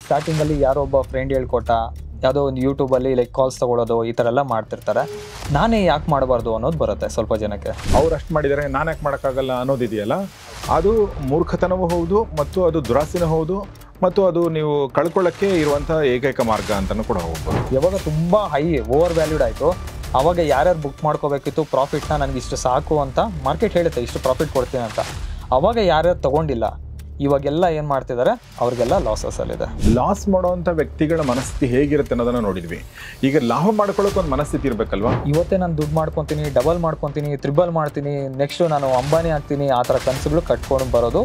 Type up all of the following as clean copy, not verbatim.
Starting ಅಲ್ಲಿ ಯಾರೋ ಒಬ್ಬ ಫ್ರೆಂಡ್ ಹೇಳ್ಕೊಟ್ಟ, ಯಾವುದೋ ಒಂದು ಯೂಟ್ಯೂಬಲ್ಲಿ ಲೈಕ್ ಕಾಲ್ಸ್ ತಗೊಳ್ಳೋದು ಈ ಥರ ಎಲ್ಲ ಮಾಡ್ತಿರ್ತಾರೆ. ನಾನೇ ಯಾಕೆ ಮಾಡಬಾರ್ದು ಅನ್ನೋದು ಬರುತ್ತೆ ಸ್ವಲ್ಪ ಜನಕ್ಕೆ. ಅವ್ರು ಅಷ್ಟು ಮಾಡಿದರೆ ನಾನು ಯಾಕೆ ಮಾಡೋಕ್ಕಾಗಲ್ಲ ಅನ್ನೋದಿದೆಯಲ್ಲ, ಅದು ಮೂರ್ಖತನವೂ ಹೌದು ಮತ್ತು ಅದು ದುರಾಸೆನೂ ಹೌದು ಮತ್ತು ಅದು ನೀವು ಕಳ್ಕೊಳ್ಳೋಕ್ಕೆ ಇರುವಂಥ ಏಕೈಕ ಮಾರ್ಗ ಅಂತಲೂ ಕೂಡ ಹೋಗ್ಬೋದು. ಯಾವಾಗ ತುಂಬ ಹೈ ಓವರ್ ವ್ಯಾಲ್ಯೂಡ್ ಆಯಿತು ಆವಾಗ ಯಾರ್ಯಾರು ಬುಕ್ ಮಾಡ್ಕೋಬೇಕಿತ್ತು ಪ್ರಾಫಿಟ್ನ, ನನಗೆ ಇಷ್ಟು ಸಾಕು ಅಂತ ಮಾರ್ಕೆಟ್ ಹೇಳುತ್ತೆ, ಇಷ್ಟು ಪ್ರಾಫಿಟ್ ಕೊಡ್ತೀನಿ ಅಂತ. ಅವಾಗ ಯಾರ್ಯಾರು ತೊಗೊಂಡಿಲ್ಲ ಇವಾಗೆಲ್ಲ ಏನು ಮಾಡ್ತಿದ್ದಾರೆ, ಅವ್ರಿಗೆಲ್ಲ ಲಾಸಸ್ಸಲ್ಲಿದೆ. ಲಾಸ್ ಮಾಡೋವಂಥ ವ್ಯಕ್ತಿಗಳ ಮನಸ್ಥಿತಿ ಹೇಗಿರುತ್ತೆ ಅನ್ನೋದನ್ನು ನೋಡಿದ್ವಿ. ಈಗ ಲಾಭ ಮಾಡ್ಕೊಳ್ಳೋಕೆ ಒಂದು ಮನಸ್ಥಿತಿ ಇರಬೇಕಲ್ವಾ. ಇವತ್ತೇ ನಾನು ದುಡ್ಡು ಮಾಡ್ಕೊತೀನಿ, ಡಬಲ್ ಮಾಡ್ಕೊತೀನಿ, ತ್ರಿಬಲ್ ಮಾಡ್ತೀನಿ, ನೆಕ್ಸ್ಟು ನಾನು ಅಂಬಾನಿ ಆಗ್ತೀನಿ, ಆ ಥರ ಕನಸುಗಳು ಕಟ್ಕೊಂಡು ಬರೋದು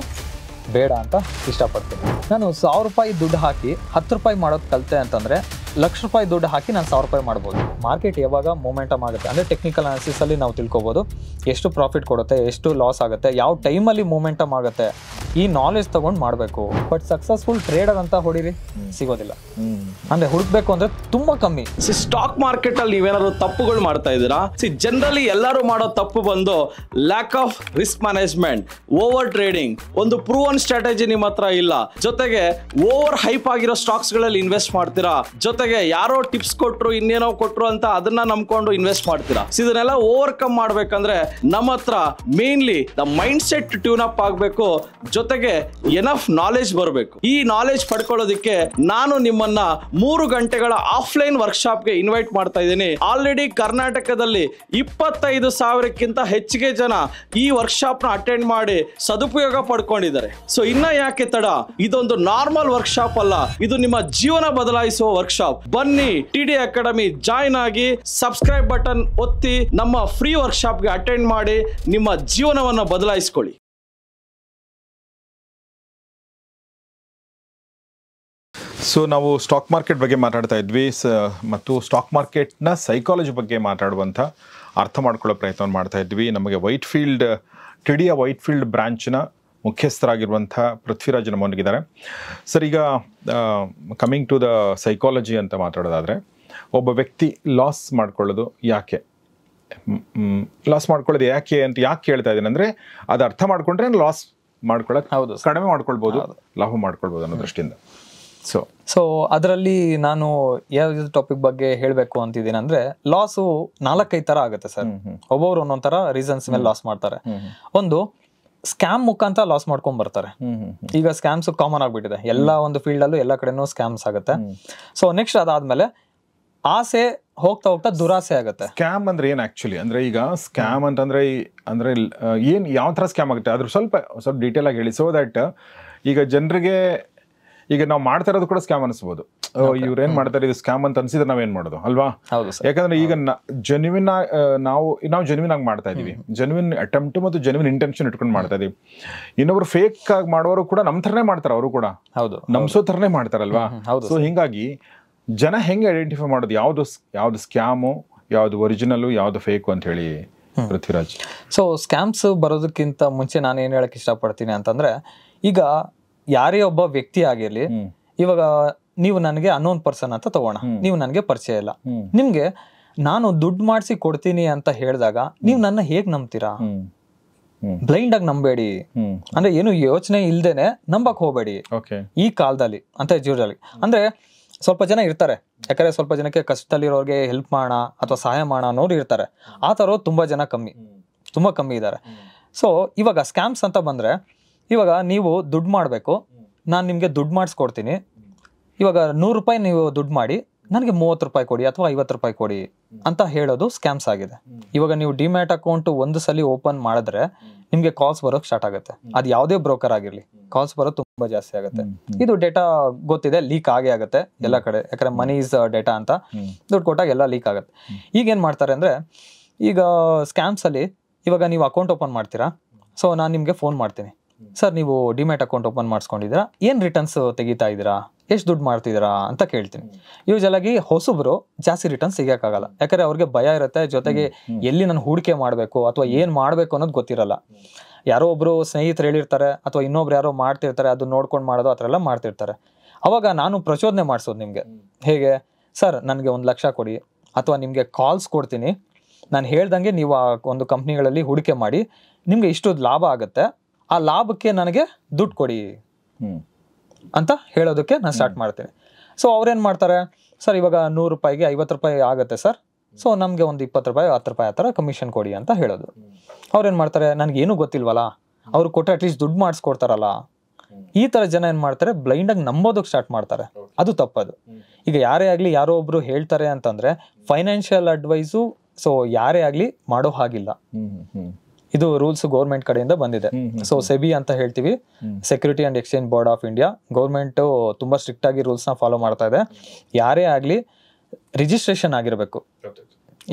ಬೇಡ ಅಂತ ಇಷ್ಟಪಡ್ತೀನಿ. ನಾನು 1000 ರೂಪಾಯಿ ದುಡ್ಡು ಹಾಕಿ 10 ರೂಪಾಯಿ ಮಾಡೋದು ಕಲಿತೆ ಅಂತಂದರೆ, ಲಕ್ಷ ರೂಪಾಯಿ ದುಡ್ಡು ಹಾಕಿ ನಾನು 1000 ರೂಪಾಯಿ ಮಾಡ್ಬೋದು. ಮಾರ್ಕೆಟ್ ಯಾವಾಗ ಮೊಮೆಂಟಮ್ ಆಗುತ್ತೆ ಅಂದರೆ ಟೆಕ್ನಿಕಲ್ ಅನಾಲಿಸಿಸಲ್ಲಿ ನಾವು ತಿಳ್ಕೊಬೋದು ಎಷ್ಟು ಪ್ರಾಫಿಟ್ ಕೊಡುತ್ತೆ, ಎಷ್ಟು ಲಾಸ್ ಆಗುತ್ತೆ, ಯಾವ ಟೈಮಲ್ಲಿ ಮೊಮೆಂಟಮ್ ಆಗುತ್ತೆ, ಈ ನಾಲೆಜ್ ತೊಗೊಂಡು ಮಾಡಬೇಕು. ಬಟ್ ಸಕ್ಸಸ್ಫುಲ್ ಟ್ರೇಡರ್ ಅಂತ ಹೊಡೀರಿ ಸಿಗೋದಿಲ್ಲ. ಅಂದರೆ ಹುಡುಕ್ಬೇಕು ಅಂದರೆ ತುಂಬ ಕಮ್ಮಿ. ಸ್ಟಾಕ್ ಮಾರ್ಕೆಟ್ ಅಲ್ಲಿ ನೀವೇನಾದ್ರು ತಪ್ಪುಗಳು ಮಾಡ್ತಾ ಇದ್ದೀರಾ? ಜನರಲಿ ಎಲ್ಲರೂ ಮಾಡೋ ತಪ್ಪು ಬಂದು lack of risk management, over trading, ಒಂದು ಪ್ರೂವನ್ ಸ್ಟ್ರಾಟಜಿ ನಿಮ್ಮ ಹತ್ರ ಇಲ್ಲ, ಜೊತೆಗೆ ಓವರ್ ಹೈಪ್ ಆಗಿರೋ ಸ್ಟಾಕ್ಸ್ ಗಳಲ್ಲಿ ಇನ್ವೆಸ್ಟ್ ಮಾಡ್ತೀರಾ, ಜೊತೆಗೆ ಯಾರೋ ಟಿಪ್ಸ್ ಕೊಟ್ರು ಇನ್ನೇನೋ ಕೊಟ್ರು ಅಂತ ಅದನ್ನ ನಂಬ್ಕೊಂಡು ಇನ್ವೆಸ್ಟ್ ಮಾಡ್ತೀರಾ. ಇದನ್ನೆಲ್ಲ ಓವರ್ಕಮ್ ಮಾಡ್ಬೇಕಂದ್ರೆ ನಮ್ಮ ಹತ್ರ mainly the mind set tune up ಆಗಬೇಕು, ಜೊತೆಗೆ ಎನಫ್ ನಾಲೆಜ್ ಬರಬೇಕು. ಈ ನಾಲೆಜ್ ಪಡ್ಕೊಳ್ಳೋದಕ್ಕೆ ನಾನು ನಿಮ್ಮನ್ನ 3 ಗಂಟೆಗಳ ಆಫ್ಲೈನ್ ವರ್ಕ್ಶಾಪ್ಗೆ ಇನ್ವೈಟ್ ಮಾಡ್ತಾ ಇದ್ದೀನಿ. ಆಲ್ರೆಡಿ ಕರ್ನಾಟಕದಲ್ಲಿ 25,000ಕ್ಕಿಂತ ಹೆಚ್ಚಿಗೆ ಜನ ಈ ವರ್ಕ್ಶಾಪ್ ನ ಅಟೆಂಡ್ ಮಾಡಿ ಸದುಪಯೋಗ ಪಡ್ಕೊಂಡಿದ್ದಾರೆ. ಸೊ ಇನ್ನ ಯಾಕೆ ತಡ? ಇದೊಂದು ನಾರ್ಮಲ್ ವರ್ಕ್ಶಾಪ್ ಅಲ್ಲ, ಇದು ನಿಮ್ಮ ಜೀವನ ಬದಲಾಯಿಸುವ ವರ್ಕ್ಶಾಪ್. ಬನ್ನಿ, TD ಅಕಾಡೆಮಿ ಜಾಯಿನ್ ಆಗಿ ಸಬ್ಸ್ಕ್ರೈಬ್ ಬಟನ್ ಒತ್ತಿ ನಮ್ಮ ಫ್ರೀ ವರ್ಕ್ಶಾಪ್ಗೆ ಅಟೆಂಡ್ ಮಾಡಿ ನಿಮ್ಮ ಜೀವನವನ್ನು ಬದಲಾಯಿಸಿಕೊಳ್ಳಿ. ಸೊ ನಾವು ಸ್ಟಾಕ್ ಮಾರ್ಕೆಟ್ ಬಗ್ಗೆ ಮಾತಾಡ್ತಾ ಇದ್ವಿ ಮತ್ತು ಸ್ಟಾಕ್ ಮಾರ್ಕೆಟ್ನ ಸೈಕಾಲಜಿ ಬಗ್ಗೆ ಮಾತಾಡುವಂಥ ಅರ್ಥ ಮಾಡ್ಕೊಳ್ಳೋ ಪ್ರಯತ್ನವನ್ನು ಮಾಡ್ತಾ ಇದ್ವಿ. ನಮಗೆ TDಯ ವೈಟ್ಫೀಲ್ಡ್ ಬ್ರಾಂಚ್ನ ಮುಖ್ಯಸ್ಥರಾಗಿರುವಂಥ ಪೃಥ್ವಿರಾಜ್ ನಮ್ಮೊಂದಿಗಿದ್ದಾರೆ. ಸರ್, ಈಗ ಕಮಿಂಗ್ ಟು ದ ಸೈಕಾಲಜಿ ಅಂತ ಮಾತಾಡೋದಾದರೆ, ಒಬ್ಬ ವ್ಯಕ್ತಿ ಲಾಸ್ ಮಾಡ್ಕೊಳ್ಳೋದು ಯಾಕೆ ಅಂತ ಯಾಕೆ ಕೇಳ್ತಾ ಇದ್ದೀನಿ ಅಂದರೆ, ಅದು ಅರ್ಥ ಮಾಡ್ಕೊಂಡ್ರೆ ಲಾಸ್ ಮಾಡ್ಕೊಳ್ಳೋಕೆ ಹೌದು, ಕಡಿಮೆ ಮಾಡ್ಕೊಳ್ಬೋದು, ಲಾಭ ಮಾಡ್ಕೊಳ್ಬೋದು ಅನ್ನೋ ದೃಷ್ಟಿಯಿಂದ. ಸೊ ಅದರಲ್ಲಿ ನಾನು ಯಾವ ಟಾಪಿಕ್ ಬಗ್ಗೆ ಹೇಳಬೇಕು ಅಂತಿದ್ದೀನಿ ಅಂದರೆ, ಲಾಸು 4-5 ಥರ ಆಗುತ್ತೆ ಸರ್. ಒಬ್ಬೊಬ್ರು ಒಂದೊಂದು ಥರ ರೀಸನ್ಸ್ ಮೇಲೆ ಲಾಸ್ ಮಾಡ್ತಾರೆ. ಒಂದು ಸ್ಕ್ಯಾಮ್ ಮುಖಾಂತರ ಲಾಸ್ ಮಾಡ್ಕೊಂಡ್ ಬರ್ತಾರೆ. ಈಗ ಸ್ಕ್ಯಾಮ್ಸ್ ಕಾಮನ್ ಆಗ್ಬಿಟ್ಟಿದೆ ಎಲ್ಲ ಒಂದು ಫೀಲ್ಡ್ ಅಲ್ಲೂ, ಎಲ್ಲ ಕಡೆನೂ ಸ್ಕ್ಯಾಮ್ಸ್ ಆಗುತ್ತೆ. ಸೊ ನೆಕ್ಸ್ಟ್ ಅದಾದ್ಮೇಲೆ ಆಸೆ ಹೋಗ್ತಾ ದುರಾಸೆ ಆಗುತ್ತೆ. ಸ್ಕ್ಯಾಮ್ ಅಂದ್ರೆ ಏನ್ ಆಕ್ಚುಲಿ? ಅಂದ್ರೆ ಈಗ ಸ್ಕ್ಯಾಮ್ ಅಂತಂದ್ರೆ ಏನ್ ಯಾವ ತರ ಸ್ಕ್ಯಾಮ್ ಆಗುತ್ತೆ ಅದ್ರ ಸ್ವಲ್ಪ ಡೀಟೇಲ್ ಆಗಿ ಹೇಳಿ. ಸೊ ದಟ್ ಈಗ ಜನರಿಗೆ ಈಗ ನಾವು ಮಾಡ್ತಾ ಇರೋದು ಕೂಡ ಸ್ಕ್ಯಾಮ್ ಅನಿಸ್ಬೋದು. ಇವ್ರೇನ್ ಮಾಡ್ತಾರೆ, ಇದು ಸ್ಕ್ಯಾಮ್ ಅಂತ ಅನ್ಸಿದ್ರೆ ನಾವೇನ್ ಮಾಡೋದು ಅಲ್ವಾ? ಯಾಕಂದ್ರೆ ಈಗ ನಾವು ಜೆನ್ಯೂನ್ ಆಗಿ ಮಾಡ್ತಾ ಇದೀವಿ, ಜೆನ್ಯೂನ್ ಅಟೆಂಪ್ಟ್ ಮತ್ತು ಜೆನ್ಯೂನ್ ಇಂಟೆನ್ಷನ್ ಇಟ್ಕೊಂಡು ಮಾಡ್ತಾ ಇದೀವಿ. ಇನ್ನೊಬ್ರು ಫೇಕ್ ಆಗಿ ಮಾಡೋರು ಕೂಡ ನಮ್ ಥರನೇ ಮಾಡ್ತಾರೆ, ಅವರು ಕೂಡ ನಮ್ಸೋ ಥರನೇ ಮಾಡ್ತಾರಲ್ವಾ? ಸೊ ಹಿಂಗಾಗಿ ಜನ ಹೆಂಗೆ ಐಡೆಂಟಿಫೈ ಮಾಡೋದು ಯಾವ್ದು ಸ್ಕ್ಯಾಮು, ಯಾವ್ದು ಒರಿಜಿನಲ್, ಯಾವ್ದು ಫೇಕು ಅಂತ ಹೇಳಿ ಪೃಥ್ವಿರಾಜ್? ಸೊ ಸ್ಕ್ಯಾಮ್ಸ್ ಬರೋದಕ್ಕಿಂತ ಮುಂಚೆ ನಾನು ಏನ್ ಹೇಳಕ್ ಇಷ್ಟಪಡ್ತೀನಿ ಅಂತಂದ್ರೆ, ಈಗ ಯಾರೇ ಒಬ್ಬ ವ್ಯಕ್ತಿ ಆಗಿರ್ಲಿ, ಇವಾಗ ನೀವು ನನಗೆ ಅನ್ನೋನ್ ಪರ್ಸನ್ ಅಂತ ತಗೋಣ, ನೀವು ನನಗೆ ಪರಿಚಯ ಇಲ್ಲ, ನಿಮ್ಗೆ ನಾನು ದುಡ್ಡು ಮಾಡಿಸಿ ಕೊಡ್ತೀನಿ ಅಂತ ಹೇಳಿದಾಗ ನೀವು ನನ್ನ ಹೇಗ್ ನಂಬ್ತೀರಾ? ಬ್ಲೈಂಡ್ ಆಗಿ ನಂಬೇಡಿ, ಅಂದ್ರೆ ಏನು ಯೋಚನೆ ಇಲ್ದೇನೆ ನಂಬಕ್ ಹೋಗ್ಬೇಡಿ ಈ ಕಾಲದಲ್ಲಿ ಅಂತ. ಜೀವನದಲ್ಲಿ ಅಂದ್ರೆ ಸ್ವಲ್ಪ ಜನ ಇರ್ತಾರೆ, ಯಾಕಂದ್ರೆ ಸ್ವಲ್ಪ ಜನಕ್ಕೆ ಕಷ್ಟದಲ್ಲಿರೋರಿಗೆ ಹೆಲ್ಪ್ ಮಾಡೋಣ ಅಥವಾ ಸಹಾಯ ಮಾಡೋಣ ಅನ್ನೋರು ಇರ್ತಾರೆ. ಆ ಥರ ತುಂಬಾ ಕಮ್ಮಿ ಇದ್ದಾರೆ. ಸೊ ಇವಾಗ ಸ್ಕ್ಯಾಮ್ಸ್ ಅಂತ ಬಂದ್ರೆ, ಇವಾಗ ನೀವು ದುಡ್ಡು ಮಾಡಬೇಕು, ನಾನು ನಿಮಗೆ ದುಡ್ಡು ಮಾಡಿಸ್ಕೊಡ್ತೀನಿ, ಇವಾಗ 100 ರೂಪಾಯಿ ನೀವು ದುಡ್ಡು ಮಾಡಿ ನನಗೆ 30 ರೂಪಾಯಿ ಕೊಡಿ ಅಥವಾ 50 ರೂಪಾಯಿ ಕೊಡಿ ಅಂತ ಹೇಳೋದು ಸ್ಕ್ಯಾಮ್ಸ್ ಆಗಿದೆ. ಇವಾಗ ನೀವು ಡಿಮ್ಯಾಟ್ ಅಕೌಂಟ್ ಒಂದು ಸಲ ಓಪನ್ ಮಾಡಿದ್ರೆ ನಿಮ್ಗೆ ಕಾಲ್ಸ್ ಬರೋಕ್ ಸ್ಟಾರ್ಟ್ ಆಗುತ್ತೆ. ಅದು ಯಾವುದೇ ಬ್ರೋಕರ್ ಆಗಿರ್ಲಿ, ಕಾಲ್ಸ್ ಬರೋದು ತುಂಬಾ ಜಾಸ್ತಿ ಆಗುತ್ತೆ. ಇದು ಡೇಟಾ ಗೊತ್ತಿದೆ, ಲೀಕ್ ಆಗುತ್ತೆ ಎಲ್ಲ ಕಡೆ, ಯಾಕಂದ್ರೆ ಮನಿ ಇಸ್ ಡೇಟಾ ಅಂತ ದುಡ್ಡು ಕೊಟ್ಟಾಗ ಎಲ್ಲ ಲೀಕ್ ಆಗುತ್ತೆ. ಈಗ ಏನ್ ಮಾಡ್ತಾರೆ ಅಂದ್ರೆ, ಈಗ ಸ್ಕ್ಯಾಮ್ಸ್ ಅಲ್ಲಿ ಇವಾಗ ನೀವು ಅಕೌಂಟ್ ಓಪನ್ ಮಾಡ್ತೀರಾ, ಸೊ ನಾನು ನಿಮ್ಗೆ ಫೋನ್ ಮಾಡ್ತೀನಿ, ಸರ್ ನೀವು ಡಿಮ್ಯಾಟ್ ಅಕೌಂಟ್ ಓಪನ್ ಮಾಡಿಸ್ಕೊಂಡಿದ್ದೀರಾ, ಏನ್ ರಿಟರ್ನ್ಸ್ ತೆಗಿತಾ ಇದ್ದೀರಾ, ಎಷ್ಟು ದುಡ್ಡು ಮಾಡ್ತಿದ್ದೀರಾ ಅಂತ ಕೇಳ್ತೀನಿ. ಯೂಶಲ್ ಆಗಿ ಹೊಸಬ್ರು ಜಾಸ್ತಿ ರಿಟರ್ನ್ಸ್ ಸಿಗಕ್ಕಾಗಲ್ಲ, ಯಾಕಂದ್ರೆ ಅವ್ರಿಗೆ ಭಯ ಇರುತ್ತೆ, ಜೊತೆಗೆ ಎಲ್ಲಿ ನಾನು ಹೂಡಿಕೆ ಮಾಡಬೇಕು ಅಥವಾ ಏನ್ ಮಾಡ್ಬೇಕು ಅನ್ನೋದು ಗೊತ್ತಿರಲ್ಲ. ಯಾರೋ ಒಬ್ರು ಸ್ನೇಹಿತರು ಹೇಳಿರ್ತಾರೆ ಅಥವಾ ಇನ್ನೊಬ್ರು ಯಾರೋ ಮಾಡ್ತಿರ್ತಾರೆ, ಅದು ನೋಡ್ಕೊಂಡು ಮಾಡೋದು ಆ ಥರ ಎಲ್ಲ ಮಾಡ್ತಿರ್ತಾರೆ. ಅವಾಗ ನಾನು ಪ್ರಚೋದನೆ ಮಾಡಿಸೋದು ನಿಮ್ಗೆ, ಹೇಗೆ ಸರ್ ನನಗೆ 1 ಲಕ್ಷ ಕೊಡಿ, ಅಥವಾ ನಿಮ್ಗೆ ಕಾಲ್ಸ್ ಕೊಡ್ತೀನಿ, ನಾನು ಹೇಳ್ದಂಗೆ ನೀವು ಆ ಒಂದು ಕಂಪ್ನಿಗಳಲ್ಲಿ ಹೂಡಿಕೆ ಮಾಡಿ, ನಿಮ್ಗೆ ಇಷ್ಟು ಲಾಭ ಆಗುತ್ತೆ, ಆ ಲಾಭಕ್ಕೆ ನನಗೆ ದುಡ್ಡು ಕೊಡಿ ಅಂತ ಹೇಳೋದಕ್ಕೆ ನಾನು ಸ್ಟಾರ್ಟ್ ಮಾಡ್ತೀನಿ. ಸೊ ಅವ್ರೇನ್ ಮಾಡ್ತಾರೆ, ಸರ್ ಇವಾಗ 100 ರೂಪಾಯಿಗೆ 50 ರೂಪಾಯಿ ಆಗುತ್ತೆ ಸರ್, ಸೊ ನಮಗೆ ಒಂದು 20 ರೂಪಾಯಿ 10 ರೂಪಾಯಿ ಆ ಥರ ಕಮಿಷನ್ ಕೊಡಿ ಅಂತ ಹೇಳೋದು. ಅವ್ರೇನ್ ಮಾಡ್ತಾರೆ, ನನಗೇನು ಗೊತ್ತಿಲ್ವಲ್ಲ, ಅವ್ರು ಕೊಟ್ಟರೆ ಅಟ್ಲೀಸ್ಟ್ ದುಡ್ಡು ಮಾಡಿಸ್ಕೊಡ್ತಾರಲ್ಲ, ಈ ತರ ಜನ ಏನ್ ಮಾಡ್ತಾರೆ, ಬ್ಲೈಂಡ್ ಆಗಿ ನಂಬೋದಕ್ಕೆ ಸ್ಟಾರ್ಟ್ ಮಾಡ್ತಾರೆ. ಅದು ತಪ್ಪದು. ಈಗ ಯಾರೇ ಆಗ್ಲಿ ಯಾರೋ ಒಬ್ರು ಹೇಳ್ತಾರೆ ಅಂತಂದ್ರೆ ಫೈನಾನ್ಷಿಯಲ್ ಅಡ್ವೈಸು ಸೊ ಯಾರೇ ಆಗ್ಲಿ ಮಾಡೋ ಹಾಗಿಲ್ಲ. ಇದು ರೂಲ್ಸ್ ಗೌರ್ಮೆಂಟ್ ಕಡೆಯಿಂದ ಬಂದಿದೆ. ಸೊ ಸೆಬಿ ಅಂತ ಹೇಳ್ತೀವಿ, security and exchange board of India. Government ತುಂಬಾ ಸ್ಟ್ರಿಕ್ಟ್ ಆಗಿ ರೂಲ್ಸ್ ನ ಫಾಲೋ ಮಾಡ್ತಾ ಇದೆ. ಯಾರೇ ಆಗ್ಲಿ ರಿಜಿಸ್ಟ್ರೇಷನ್ ಆಗಿರ್ಬೇಕು.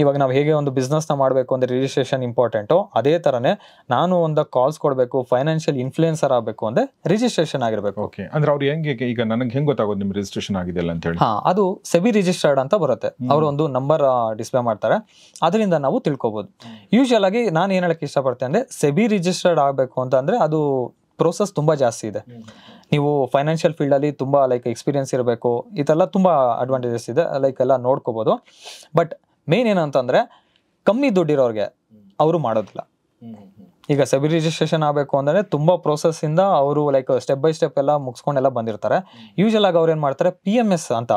ಇವಾಗ ನಾವು ಹೇಗೆ ಒಂದು ಬಿಸ್ನೆಸ್ ನ ಮಾಡಬೇಕು ಅಂದ್ರೆ ರಿಜಿಸ್ಟ್ರೇಷನ್ ಇಂಪಾರ್ಟೆಂಟು, ಅದೇ ತರನೇ ನಾನು ಒಂದು ಕಾಲ್ಸ್ ಕೊಡಬೇಕು, ಫೈನಾನ್ಷಿಯಲ್ ಇನ್ಫ್ಲೂಯೆನ್ಸರ್ ಆಗಬೇಕು ಅಂದ್ರೆ ರಿಜಿಸ್ಟ್ರೇಷನ್ ಆಗಿರ್ಬೇಕು. ಓಕೆ, ಅಂದ್ರೆ ಅವ್ರು ಹೆಂಗೆ, ಈಗ ನನಗೆ ಹೆಂಗ್ ಗೊತ್ತಾಗೋದು ನಿಮ್ ರಿಜಿಸ್ಟ್ರೇಷನ್ ಆಗಿದೆಯಲ್ಲ ಅಂತ ಹೇಳಿ? ಅದು ಸೆಬಿ ರಿಜಿಸ್ಟರ್ಡ್ ಅಂತ ಬರುತ್ತೆ. ಅವರು ಒಂದು ನಂಬರ್ ಡಿಸ್ಪ್ಲೇ ಮಾಡ್ತಾರೆ, ಅದರಿಂದ ನಾವು ತಿಳ್ಕೊಬಹುದು. ಯೂಶುವಲ್ ಆಗಿ ನಾನು ಏನ್ ಹೇಳಕ್ ಇಷ್ಟಪಡ್ತೇನೆ ಅಂದ್ರೆ, ಸೆಬಿ ರಿಜಿಸ್ಟರ್ಡ್ ಆಗಬೇಕು ಅಂತ ಅಂದ್ರೆ ಅದು ಪ್ರೋಸೆಸ್ ತುಂಬಾ ಜಾಸ್ತಿ ಇದೆ. ನೀವು ಫೈನಾನ್ಷಿಯಲ್ ಫೀಲ್ಡ್ ಅಲ್ಲಿ ತುಂಬಾ ಎಕ್ಸ್ಪೀರಿಯನ್ಸ್ ಇರಬೇಕು, ಇದೆಲ್ಲ ತುಂಬಾ ಅಡ್ವಾಂಟೇಜಸ್ ಇದೆ, ಎಲ್ಲ ನೋಡ್ಕೋಬಹುದು. ಬಟ್ ಮೇನ್ ಏನಂತಂದ್ರೆ ಕಮ್ಮಿ ದುಡ್ಡಿರೋರ್ಗೆ ಅವರು ಮಾಡೋದಿಲ್ಲ. ಈಗ ಸೆಬಿ ರಿಜಿಸ್ಟ್ರೇಷನ್ ಆಗಬೇಕು ಅಂದ್ರೆ ತುಂಬಾ ಪ್ರೋಸೆಸ್ ಇಂದ ಅವರು ಸ್ಟೆಪ್ ಬೈ ಸ್ಟೆಪ್ ಎಲ್ಲ ಮುಗಿಸ್ಕೊಂಡೆಲ್ಲ ಬಂದಿರ್ತಾರೆ. ಯೂಶುವಲ್ ಆಗಿ ಅವ್ರು ಏನ್ ಮಾಡ್ತಾರೆ, PMS ಅಂತ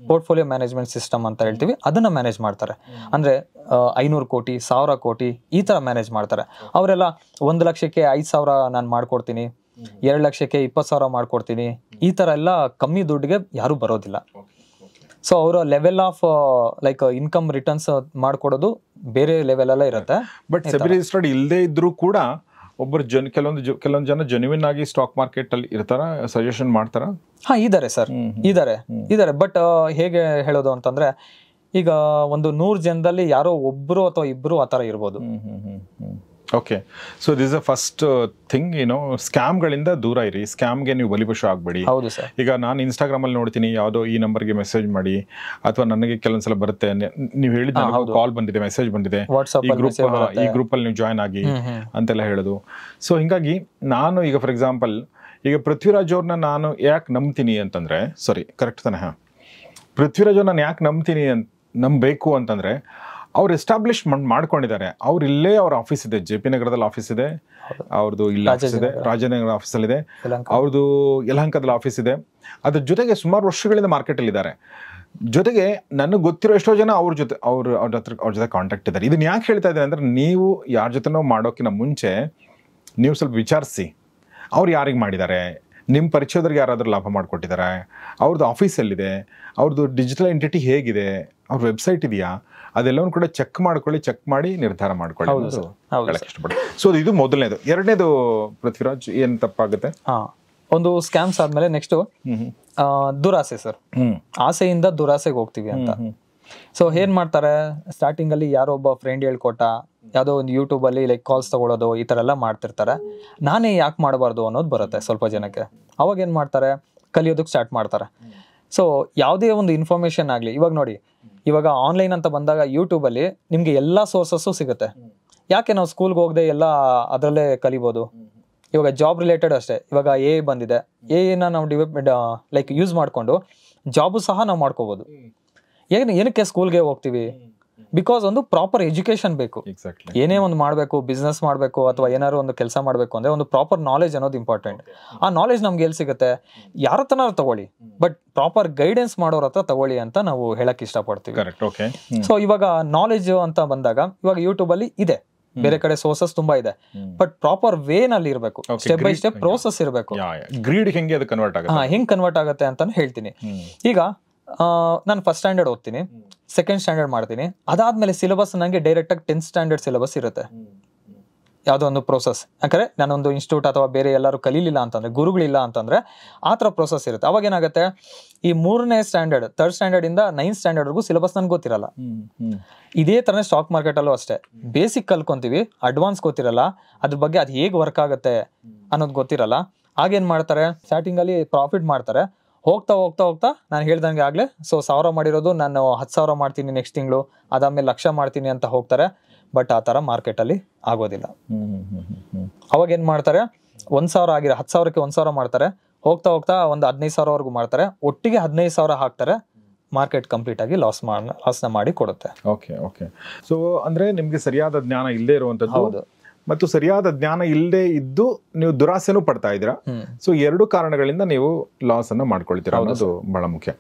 ಪೋರ್ಟ್ಫೋಲಿಯೋ ಮ್ಯಾನೇಜ್ಮೆಂಟ್ ಸಿಸ್ಟಮ್ ಅಂತ ಹೇಳ್ತೀವಿ, ಅದನ್ನ ಮ್ಯಾನೇಜ್ ಮಾಡ್ತಾರೆ. ಅಂದ್ರೆ 500 ಕೋಟಿ 1000 ಕೋಟಿ ಈ ತರ ಮ್ಯಾನೇಜ್ ಮಾಡ್ತಾರೆ. ಅವರೆಲ್ಲ 1 ಲಕ್ಷಕ್ಕೆ 5,000 ನಾನು ಮಾಡ್ಕೊಡ್ತೀನಿ, 2 ಲಕ್ಷಕ್ಕೆ 20,000 ಮಾಡ್ಕೊಡ್ತೀನಿ, ಈ ತರ ಎಲ್ಲ ಕಮ್ಮಿ ದುಡ್ಡಿಗೆ ಯಾರು ಬರೋದಿಲ್ಲ. ಸೊ ಅವರ ಲೆವೆಲ್ ಆಫ್ ಇನ್ಕಮ್ ರಿಟರ್ನ್ಸ್ ಮಾಡ್ಕೊಡೋದು ಬೇರೆ ಲೆವೆಲ್ ಎಲ್ಲ ಇರುತ್ತೆ. ಬಟ್ ಸೆಬಿ ರಿಜಿಸ್ಟರ್ಡ್ ಇಲ್ಲದೆ ಇದ್ರೂ ಕೂಡ ಒಬ್ಬರು ಕೆಲವೊಂದು ಜನ ಜೆನ್ಯುವಿನ್ ಆಗಿ ಸ್ಟಾಕ್ ಮಾರ್ಕೆಟ್ ಅಲ್ಲಿ ಇರ್ತಾರ, ಸಜೆಷನ್ ಮಾಡ್ತಾರ? ಇದಾರೆ ಸರ್, ಇದಾರೆ. ಬಟ್ ಹೇಗೆ ಹೇಳೋದು ಅಂತಂದ್ರೆ, ಈಗ ಒಂದು 100 ಜನದಲ್ಲಿ ಯಾರೋ ಒಬ್ರು ಅಥವಾ ಇಬ್ರು ಆತರ ಇರ್ಬೋದು. Okay, so this a first thing, ಸ್ಕ್ಯಾಮ್ಗಳಿಂದ ದೂರ ಇರಿ, ಸ್ಕ್ಯಾಮ್ಗೆ ನೀವು ಬಲಿಪಶು ಆಗಬೇಡಿ. ಹೌದು ಸರ್. ಈಗ ನಾನು ಇನ್ಸ್ಟಾಗ್ರಾಮಲ್ಲಿ ನೋಡ್ತೀನಿ, ಯಾವುದೋ ಈ ನಂಬರ್ಗೆ ಮೆಸೇಜ್ ಮಾಡಿ, ಅಥವಾ ನನಗೆ ಕೆಲವೊಂದ್ಸಲ ಬರುತ್ತೆ, ನೀವು ಹೇಳಿದ ಕಾಲ್ ಬಂದಿದೆ, ಮೆಸೇಜ್ ಬಂದಿದೆ, ಈ ಗ್ರೂಪಲ್ಲಿ ನೀವು ಜಾಯ್ನ್ ಆಗಿ ಅಂತೆಲ್ಲ ಹೇಳೋದು. ಸೊ ಹಿಂಗಾಗಿ ನಾನು ಈಗ ಫಾರ್ ಎಕ್ಸಾಂಪಲ್ ಈಗ ಪೃಥ್ವಿರಾಜ್ ಅವ್ರನ್ನ ನಾನು ಯಾಕೆ ನಂಬ್ತೀನಿ ಅಂತಂದ್ರೆ, ಕರೆಕ್ಟ್ ತಾನೆ? ಪೃಥ್ವಿರಾಜ್ ಅವ್ರು ನಾನು ಯಾಕೆ ನಂಬಬೇಕು ಅಂತಂದ್ರೆ, ಅವ್ರು ಎಸ್ಟಾಬ್ಲಿಷ್ ಮಾಡ್ಕೊಂಡಿದ್ದಾರೆ. ಅವ್ರು ಇಲ್ಲೇ ಅವ್ರ ಆಫೀಸ್ ಇದೆ, JP ನಗರದಲ್ಲಿ ಆಫೀಸ್ ಇದೆ ಅವ್ರದ್ದು, ಇಲ್ಲ ಆಫೀಸ್ ಇದೆ, ರಾಜನಗರ ಆಫೀಸಲ್ಲಿದೆ ಅವ್ರದ್ದು, ಯಲಹಂಕದಲ್ಲಿ ಆಫೀಸ್ ಇದೆ. ಅದ್ರ ಜೊತೆಗೆ ಸುಮಾರು ವರ್ಷಗಳಿಂದ ಮಾರ್ಕೆಟಲ್ಲಿ ಇದ್ದಾರೆ. ಜೊತೆಗೆ ನನಗೆ ಗೊತ್ತಿರೋ ಎಷ್ಟೋ ಜನ ಅವ್ರ ಜೊತೆ ಕಾಂಟ್ಯಾಕ್ಟ್ ಇದ್ದಾರೆ. ಇದನ್ನ ಯಾಕೆ ಹೇಳ್ತಾ ಇದ್ದಾರೆ ಅಂದ್ರೆ, ನೀವು ಯಾರ ಜೊತೆನೋ ಮಾಡೋಕ್ಕಿಂತ ಮುಂಚೆ ನೀವು ಸ್ವಲ್ಪ ವಿಚಾರಿಸಿ, ಅವ್ರು ಯಾರಿಗೆ ಮಾಡಿದ್ದಾರೆ, ನಿಮ್ಮ ಪರಿಚಯದವ್ರಿಗೆ ಯಾರಾದರೂ ಲಾಭ ಮಾಡಿಕೊಟ್ಟಿದ್ದಾರೆ, ಅವ್ರದ್ದು ಆಫೀಸ್ ಎಲ್ಲಿದೆ, ಅವ್ರದ್ದು ಡಿಜಿಟಲ್ ಎಂಟಿಟಿ ಹೇಗಿದೆ, ಅವ್ರ ವೆಬ್ಸೈಟ್ ಇದೆಯಾ, ಅದೆಲ್ಲವೂ ಕೂಡ ಚೆಕ್ ಮಾಡಿ ನಿರ್ಧಾರ ಮಾಡ್ಕೊಳ್ಳಿ. ಸೊ ಇದು ಮೊದಲನೇದು. ಎರಡನೇದು ಪೃಥ್ವಿರಾಜ್, ಏನ್ ತಪ್ಪಾಗುತ್ತೆ? ಒಂದು ಸ್ಕ್ಯಾಮ್ಸ್ ಆದ್ಮೇಲೆ ನೆಕ್ಸ್ಟ್ ದುರಾಸೆ ಸರ್. ಆಸೆಯಿಂದ ದುರಾಸೆಗೆ ಹೋಗ್ತೀವಿ ಅಂತ. ಸೊ ಏನ್ ಮಾಡ್ತಾರೆ, ಸ್ಟಾರ್ಟಿಂಗ್ ಅಲ್ಲಿ ಯಾರೋ ಒಬ್ಬ ಫ್ರೆಂಡ್ ಹೇಳ್ಕೊಟ್ಟ, ಯಾವುದೋ ಒಂದು ಯೂಟ್ಯೂಬ್ ಅಲ್ಲಿ ಕಾಲ್ಸ್ ತಗೊಳ್ಳೋದು, ಈ ತರ ಎಲ್ಲ ಮಾಡ್ತಿರ್ತಾರೆ. ನಾನೇ ಯಾಕೆ ಮಾಡಬಾರ್ದು ಅನ್ನೋದು ಬರುತ್ತೆ ಸ್ವಲ್ಪ ಜನಕ್ಕೆ. ಅವಾಗ ಏನ್ ಮಾಡ್ತಾರೆ, ಕಲಿಯೋದಕ್ಕೆ ಸ್ಟಾರ್ಟ್ ಮಾಡ್ತಾರೆ. ಸೊ ಯಾವುದೇ ಒಂದು ಇನ್ಫಾರ್ಮೇಶನ್ ಆಗಲಿ, ಇವಾಗ ನೋಡಿ, ಇವಾಗ ಆನ್ಲೈನ್ ಅಂತ ಬಂದಾಗ ಯೂಟ್ಯೂಬ್ ಅಲ್ಲಿ ನಿಮ್ಗೆ ಎಲ್ಲಾ ಸೋರ್ಸಸ್ಸು ಸಿಗುತ್ತೆ. ಯಾಕೆ ನಾವು ಸ್ಕೂಲ್ಗೆ ಹೋಗದೆ ಎಲ್ಲ ಅದರಲ್ಲೇ ಕಲಿಬೋದು. ಇವಾಗ ಜಾಬ್ ರಿಲೇಟೆಡ್ ಅಷ್ಟೇ. ಇವಾಗ AI ಬಂದಿದೆ, AI ನಾವು ಯೂಸ್ ಮಾಡ್ಕೊಂಡು ಜಾಬು ಸಹ ನಾವು ಮಾಡ್ಕೋಬಹುದು. ಏನಕ್ಕೆ ಸ್ಕೂಲ್ಗೆ ಹೋಗ್ತೀವಿ? ಬಿಕಾಸ್ ಒಂದು ಪ್ರಾಪರ್ ಎಜುಕೇಶನ್ ಬೇಕು. ಏನೇ ಒಂದು ಮಾಡಬೇಕು, ಬಿಸ್ನೆಸ್ ಮಾಡಬೇಕು ಅಥವಾ ಏನಾದ್ರು ಒಂದು ಕೆಲಸ ಮಾಡಬೇಕು ಅಂದ್ರೆ ಒಂದು ಪ್ರಾಪರ್ ನಾಲೆಜ್ ಅನ್ನೋದು ಇಂಪಾರ್ಟೆಂಟ್. ಆ ನಾಲೆಜ್ ನಮ್ಗೆ ಎಲ್ಲಿ ಸಿಗುತ್ತೆ? ಯಾರ ಹತ್ರನಾರು ತಗೊಳ್ಳಿ, ಬಟ್ ಪ್ರಾಪರ್ ಗೈಡೆನ್ಸ್ ಮಾಡೋರ ಹತ್ರ ತಗೊಳ್ಳಿ ಅಂತ ನಾವು ಹೇಳಕ್ ಇಷ್ಟಪಡ್ತೀವಿ. ಸೊ ಇವಾಗ ನಾಲೆಜ್ ಅಂತ ಬಂದಾಗ, ಇವಾಗ ಯೂಟ್ಯೂಬ್ ಅಲ್ಲಿ ಇದೆ, ಬೇರೆ ಕಡೆ ಸೋರ್ಸಸ್ ತುಂಬಾ ಇದೆ, ಬಟ್ ಪ್ರಾಪರ್ ವೇ ನಲ್ಲಿ ಇರಬೇಕು, ಸ್ಟೆಪ್ ಬೈ ಸ್ಟೆಪ್ ಪ್ರೋಸೆಸ್ ಇರಬೇಕು. ಹೆಂಗ್ ಕನ್ವರ್ಟ್ ಆಗುತ್ತೆ ಅಂತ ಹೇಳ್ತೀನಿ. ಈಗ ನಾನು ಫಸ್ಟ್ ಸ್ಟ್ಯಾಂಡರ್ಡ್ ಓದ್ತೀನಿ, ಸೆಕೆಂಡ್ ಸ್ಟ್ಯಾಂಡರ್ಡ್ ಮಾಡ್ತೀನಿ, ಅದಾದ್ಮೇಲೆ ಸಿಲೆಬಸ್ ನನಗೆ ಡೈರೆಕ್ಟ್ ಆಗಿ 10th ಸ್ಟ್ಯಾಂಡರ್ಡ್ ಸಿಲೆಬಸ್ ಇರುತ್ತೆ. ಯಾವುದೋ ಒಂದು ಪ್ರೋಸೆಸ್, ಯಾಕಂದ್ರೆ ನಾನೊಂದು ಇನ್ಸ್ಟಿಟ್ಯೂಟ್ ಅಥವಾ ಬೇರೆ ಎಲ್ಲರೂ ಕಲೀಲಿಲ್ಲ ಅಂತಂದ್ರೆ, ಗುರುಗಳಿಲ್ಲ ಅಂತಂದ್ರೆ ಆ ಥರ ಪ್ರೋಸೆಸ್ ಇರುತ್ತೆ. ಅವಾಗ ಏನಾಗುತ್ತೆ, ಈ 3ನೇ ಸ್ಟ್ಯಾಂಡರ್ಡ್ 3rd ಸ್ಟ್ಯಾಂಡರ್ಡ್ ಇಂದ 9th ಸ್ಟ್ಯಾಂಡರ್ಡ್ಗೂ ಸಿಲೆಬಸ್ ನನ್ಗೆ ಗೊತ್ತಿರಲ್ಲ. ಇದೇ ತರ ಸ್ಟಾಕ್ ಮಾರ್ಕೆಟ್ ಅಲ್ಲೂ ಅಷ್ಟೇ, ಬೇಸಿಕ್ ಕಲ್ಕೊಂತೀವಿ, ಅಡ್ವಾನ್ಸ್ ಗೊತ್ತಿರಲ್ಲ, ಅದ್ರ ಬಗ್ಗೆ ಅದು ಹೇಗೆ ವರ್ಕ್ ಆಗುತ್ತೆ ಅನ್ನೋದು ಗೊತ್ತಿರಲ್ಲ. ಆಗೇನ್ ಮಾಡ್ತಾರೆ, ಸ್ಟಾರ್ಟಿಂಗ್ ಅಲ್ಲಿ ಪ್ರಾಫಿಟ್ ಮಾಡ್ತಾರೆ, ಹೋಗ್ತಾ ಹೋಗ್ತಾ ಹೋಗ್ತಾ ನಾನು ಹೇಳ್ದಂಗೆ ಆಗ್ಲೇ, ಸೊ 1000 ಮಾಡಿರೋದು ನಾನು 10,000 ಮಾಡ್ತೀನಿ ನೆಕ್ಸ್ಟ್ ತಿಂಗಳು, ಅದಾದ್ಮೇಲೆ 1,00,000 ಮಾಡ್ತೀನಿ ಅಂತ ಹೋಗ್ತಾರೆ. ಬಟ್ ಆ ತರ ಮಾರ್ಕೆಟ್ ಅಲ್ಲಿ ಆಗೋದಿಲ್ಲ. ಅವಾಗ ಏನ್ ಮಾಡ್ತಾರೆ, 1,000 ಆಗಿರೋ 10,000ಕ್ಕೆ 1,000 ಮಾಡ್ತಾರೆ, ಹೋಗ್ತಾ ಹೋಗ್ತಾ ಒಂದು 15,000ವರೆಗೂ ಮಾಡ್ತಾರೆ, ಒಟ್ಟಿಗೆ 15,000 ಹಾಕ್ತಾರೆ. ಮಾರ್ಕೆಟ್ ಕಂಪ್ಲೀಟ್ ಆಗಿ ಲಾಸ್ನ ಮಾಡಿ ಕೊಡುತ್ತೆ. ಓಕೆ. ಸೊ ಅಂದ್ರೆ ನಿಮ್ಗೆ ಸರಿಯಾದ ಜ್ಞಾನ ಇಲ್ಲದೆ ಇರುವಂತದ್ದು, ಮತ್ತು ಸರಿಯಾದ ಜ್ಞಾನ ಇಲ್ಲದೆ ಇದ್ದು ನೀವು ದುರಾಸೆನೂ ಪಡ್ತಾ ಇದ್ದೀರಾ. ಸೊ 2 ಕಾರಣಗಳಿಂದ ನೀವು ಲಾಸ್ ಅನ್ನ ಮಾಡ್ಕೊಳ್ತೀರಾ ಅನ್ನೋದು ಬಹಳ ಮುಖ್ಯ.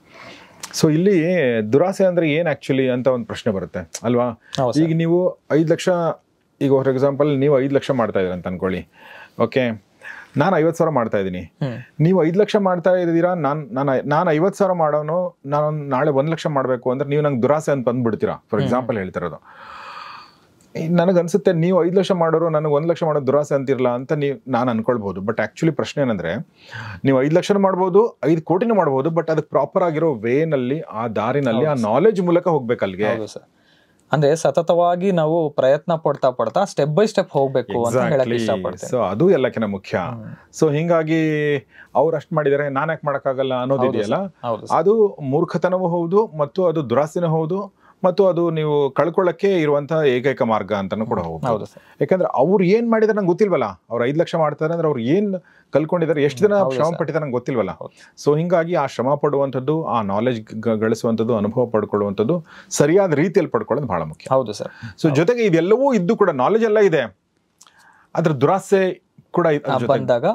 ಸೊ ಇಲ್ಲಿ ದುರಾಸೆ ಅಂದ್ರೆ ಏನ್ ಆಕ್ಚುಲಿ ಅಂತ ಒಂದು ಪ್ರಶ್ನೆ ಬರುತ್ತೆ ಅಲ್ವಾ. ಈಗ ನೀವು 5 ಲಕ್ಷ, ಈಗ ಫಾರ್ ಎಕ್ಸಾಂಪಲ್ ನೀವು 5 ಲಕ್ಷ ಮಾಡ್ತಾ ಇದ್ದೀರಾ ಅಂತ ಅನ್ಕೊಳ್ಳಿ. ಓಕೆ, ನಾನು 50,000 ಮಾಡ್ತಾ ಇದ್ದೀನಿ, ನೀವು 5 ಲಕ್ಷ ಮಾಡ್ತಾ ಇದ್ದೀರಾ, ನಾನು 50,000 ಮಾಡೋನು, ನಾನು ನಾಳೆ 1 ಲಕ್ಷ ಮಾಡಬೇಕು ಅಂದ್ರೆ ನೀವು ನಂಗೆ ದುರಾಸೆ ಅಂತ ಬಂದ್ಬಿಡ್ತೀರಾ. ಫಾರ್ ಎಕ್ಸಾಂಪಲ್ ಹೇಳ್ತಿರೋದು. ನನಗನ್ಸುತ್ತೆ ನೀವು 5 ಲಕ್ಷ ಮಾಡೋರು ನನಗೆ 1 ಲಕ್ಷ ಮಾಡೋದು ದುರಾಸೆ ಅಂತಿರಲ್ಲ ಅಂತ ನಾನು ಅನ್ಕೊಳ್ಬಹುದು. ಬಟ್ ಆಕ್ಚುಲಿ ಪ್ರಶ್ನೆ ಏನಂದ್ರೆ, ನೀವು 5 ಲಕ್ಷ ಮಾಡ್ಬೋದು, 5 ಕೋಟಿನೂ ಮಾಡ್ಬೋದು, ಬಟ್ ಅದಕ್ಕೆ ಪ್ರಾಪರ್ ಆಗಿರೋ ವೇನಲ್ಲಿ, ಆ ದಾರಿನಲ್ಲಿ, ಆ ನಾಲೆಜ್ ಮೂಲಕ ಹೋಗ್ಬೇಕು ಅಲ್ಲಿಗೆ. ಅಂದ್ರೆ ಸತತವಾಗಿ ನಾವು ಪ್ರಯತ್ನ ಪಡ್ತಾ ಸ್ಟೆಪ್ ಬೈ ಸ್ಟೆಪ್ ಹೋಗ್ಬೇಕು ಅಂತ ಹೇಳಕ್ಕೆ ಇಷ್ಟಪಡ್ತೀನಿ. ಸೊ ಅದು ಎಲ್ಲಕ್ಕಿಂತ ಮುಖ್ಯ. ಸೊ ಹಿಂಗಾಗಿ ಅವ್ರು ಅಷ್ಟ್ ಮಾಡಿದಾರೆ, ನಾನ್ ಯಾಕೆ ಮಾಡಕ್ಕಾಗಲ್ಲ ಅನ್ನೋದಿದೆಯಲ್ಲ, ಅದು ಮೂರ್ಖತನವೂ ಹೌದು, ಮತ್ತು ಅದು ದುರಾಸೆನೂ ಹೌದು, ಮತ್ತು ಅದು ನೀವು ಕಳ್ಕೊಳ್ಳಕ್ಕೆ ಇರುವಂತ ಏಕೈಕ ಮಾರ್ಗ ಅಂತಾನು ಕೂಡ ಹೌದು. ಯಾಕಂದ್ರೆ ಅವ್ರು ಏನ್ ಮಾಡಿದಾರೆ ನಂಗೆ ಗೊತ್ತಿಲ್ವಲ್ಲ. ಅವ್ರು 5 ಲಕ್ಷ ಮಾಡ್ತಾರೆ ಅಂದ್ರೆ ಅವ್ರು ಏನ್ ಕಲ್ಕೊಂಡಿದ್ದಾರೆ, ಎಷ್ಟು ದಿನ ಶ್ರಮ ಪಟ್ಟಿದ್ದಾರೆ ನಂಗೆ ಗೊತ್ತಿಲ್ವಲ್ಲ. ಸೊ ಹಿಂಗಾಗಿ ಆ ಶ್ರಮ ಪಡುವಂಥದ್ದು, ಆ ನಾಲೆಜ್ ಗಳಿಸುವಂಥದ್ದು, ಅನುಭವ ಪಡ್ಕೊಳ್ಳುವಂಥದ್ದು ಸರಿಯಾದ ರೀತಿಯಲ್ಲಿ ಪಡ್ಕೊಳ್ಳೋದು ಬಹಳ ಮುಖ್ಯ. ಹೌದು ಸರ್. ಸೊ ಜೊತೆಗೆ ಇದೆಲ್ಲವೂ ಇದ್ದು ಕೂಡ, ನಾಲೆಜ್ ಎಲ್ಲ ಇದೆ, ಅದ್ರ ದುರಾಸೆ ಕೂಡ ಬಂದಾಗ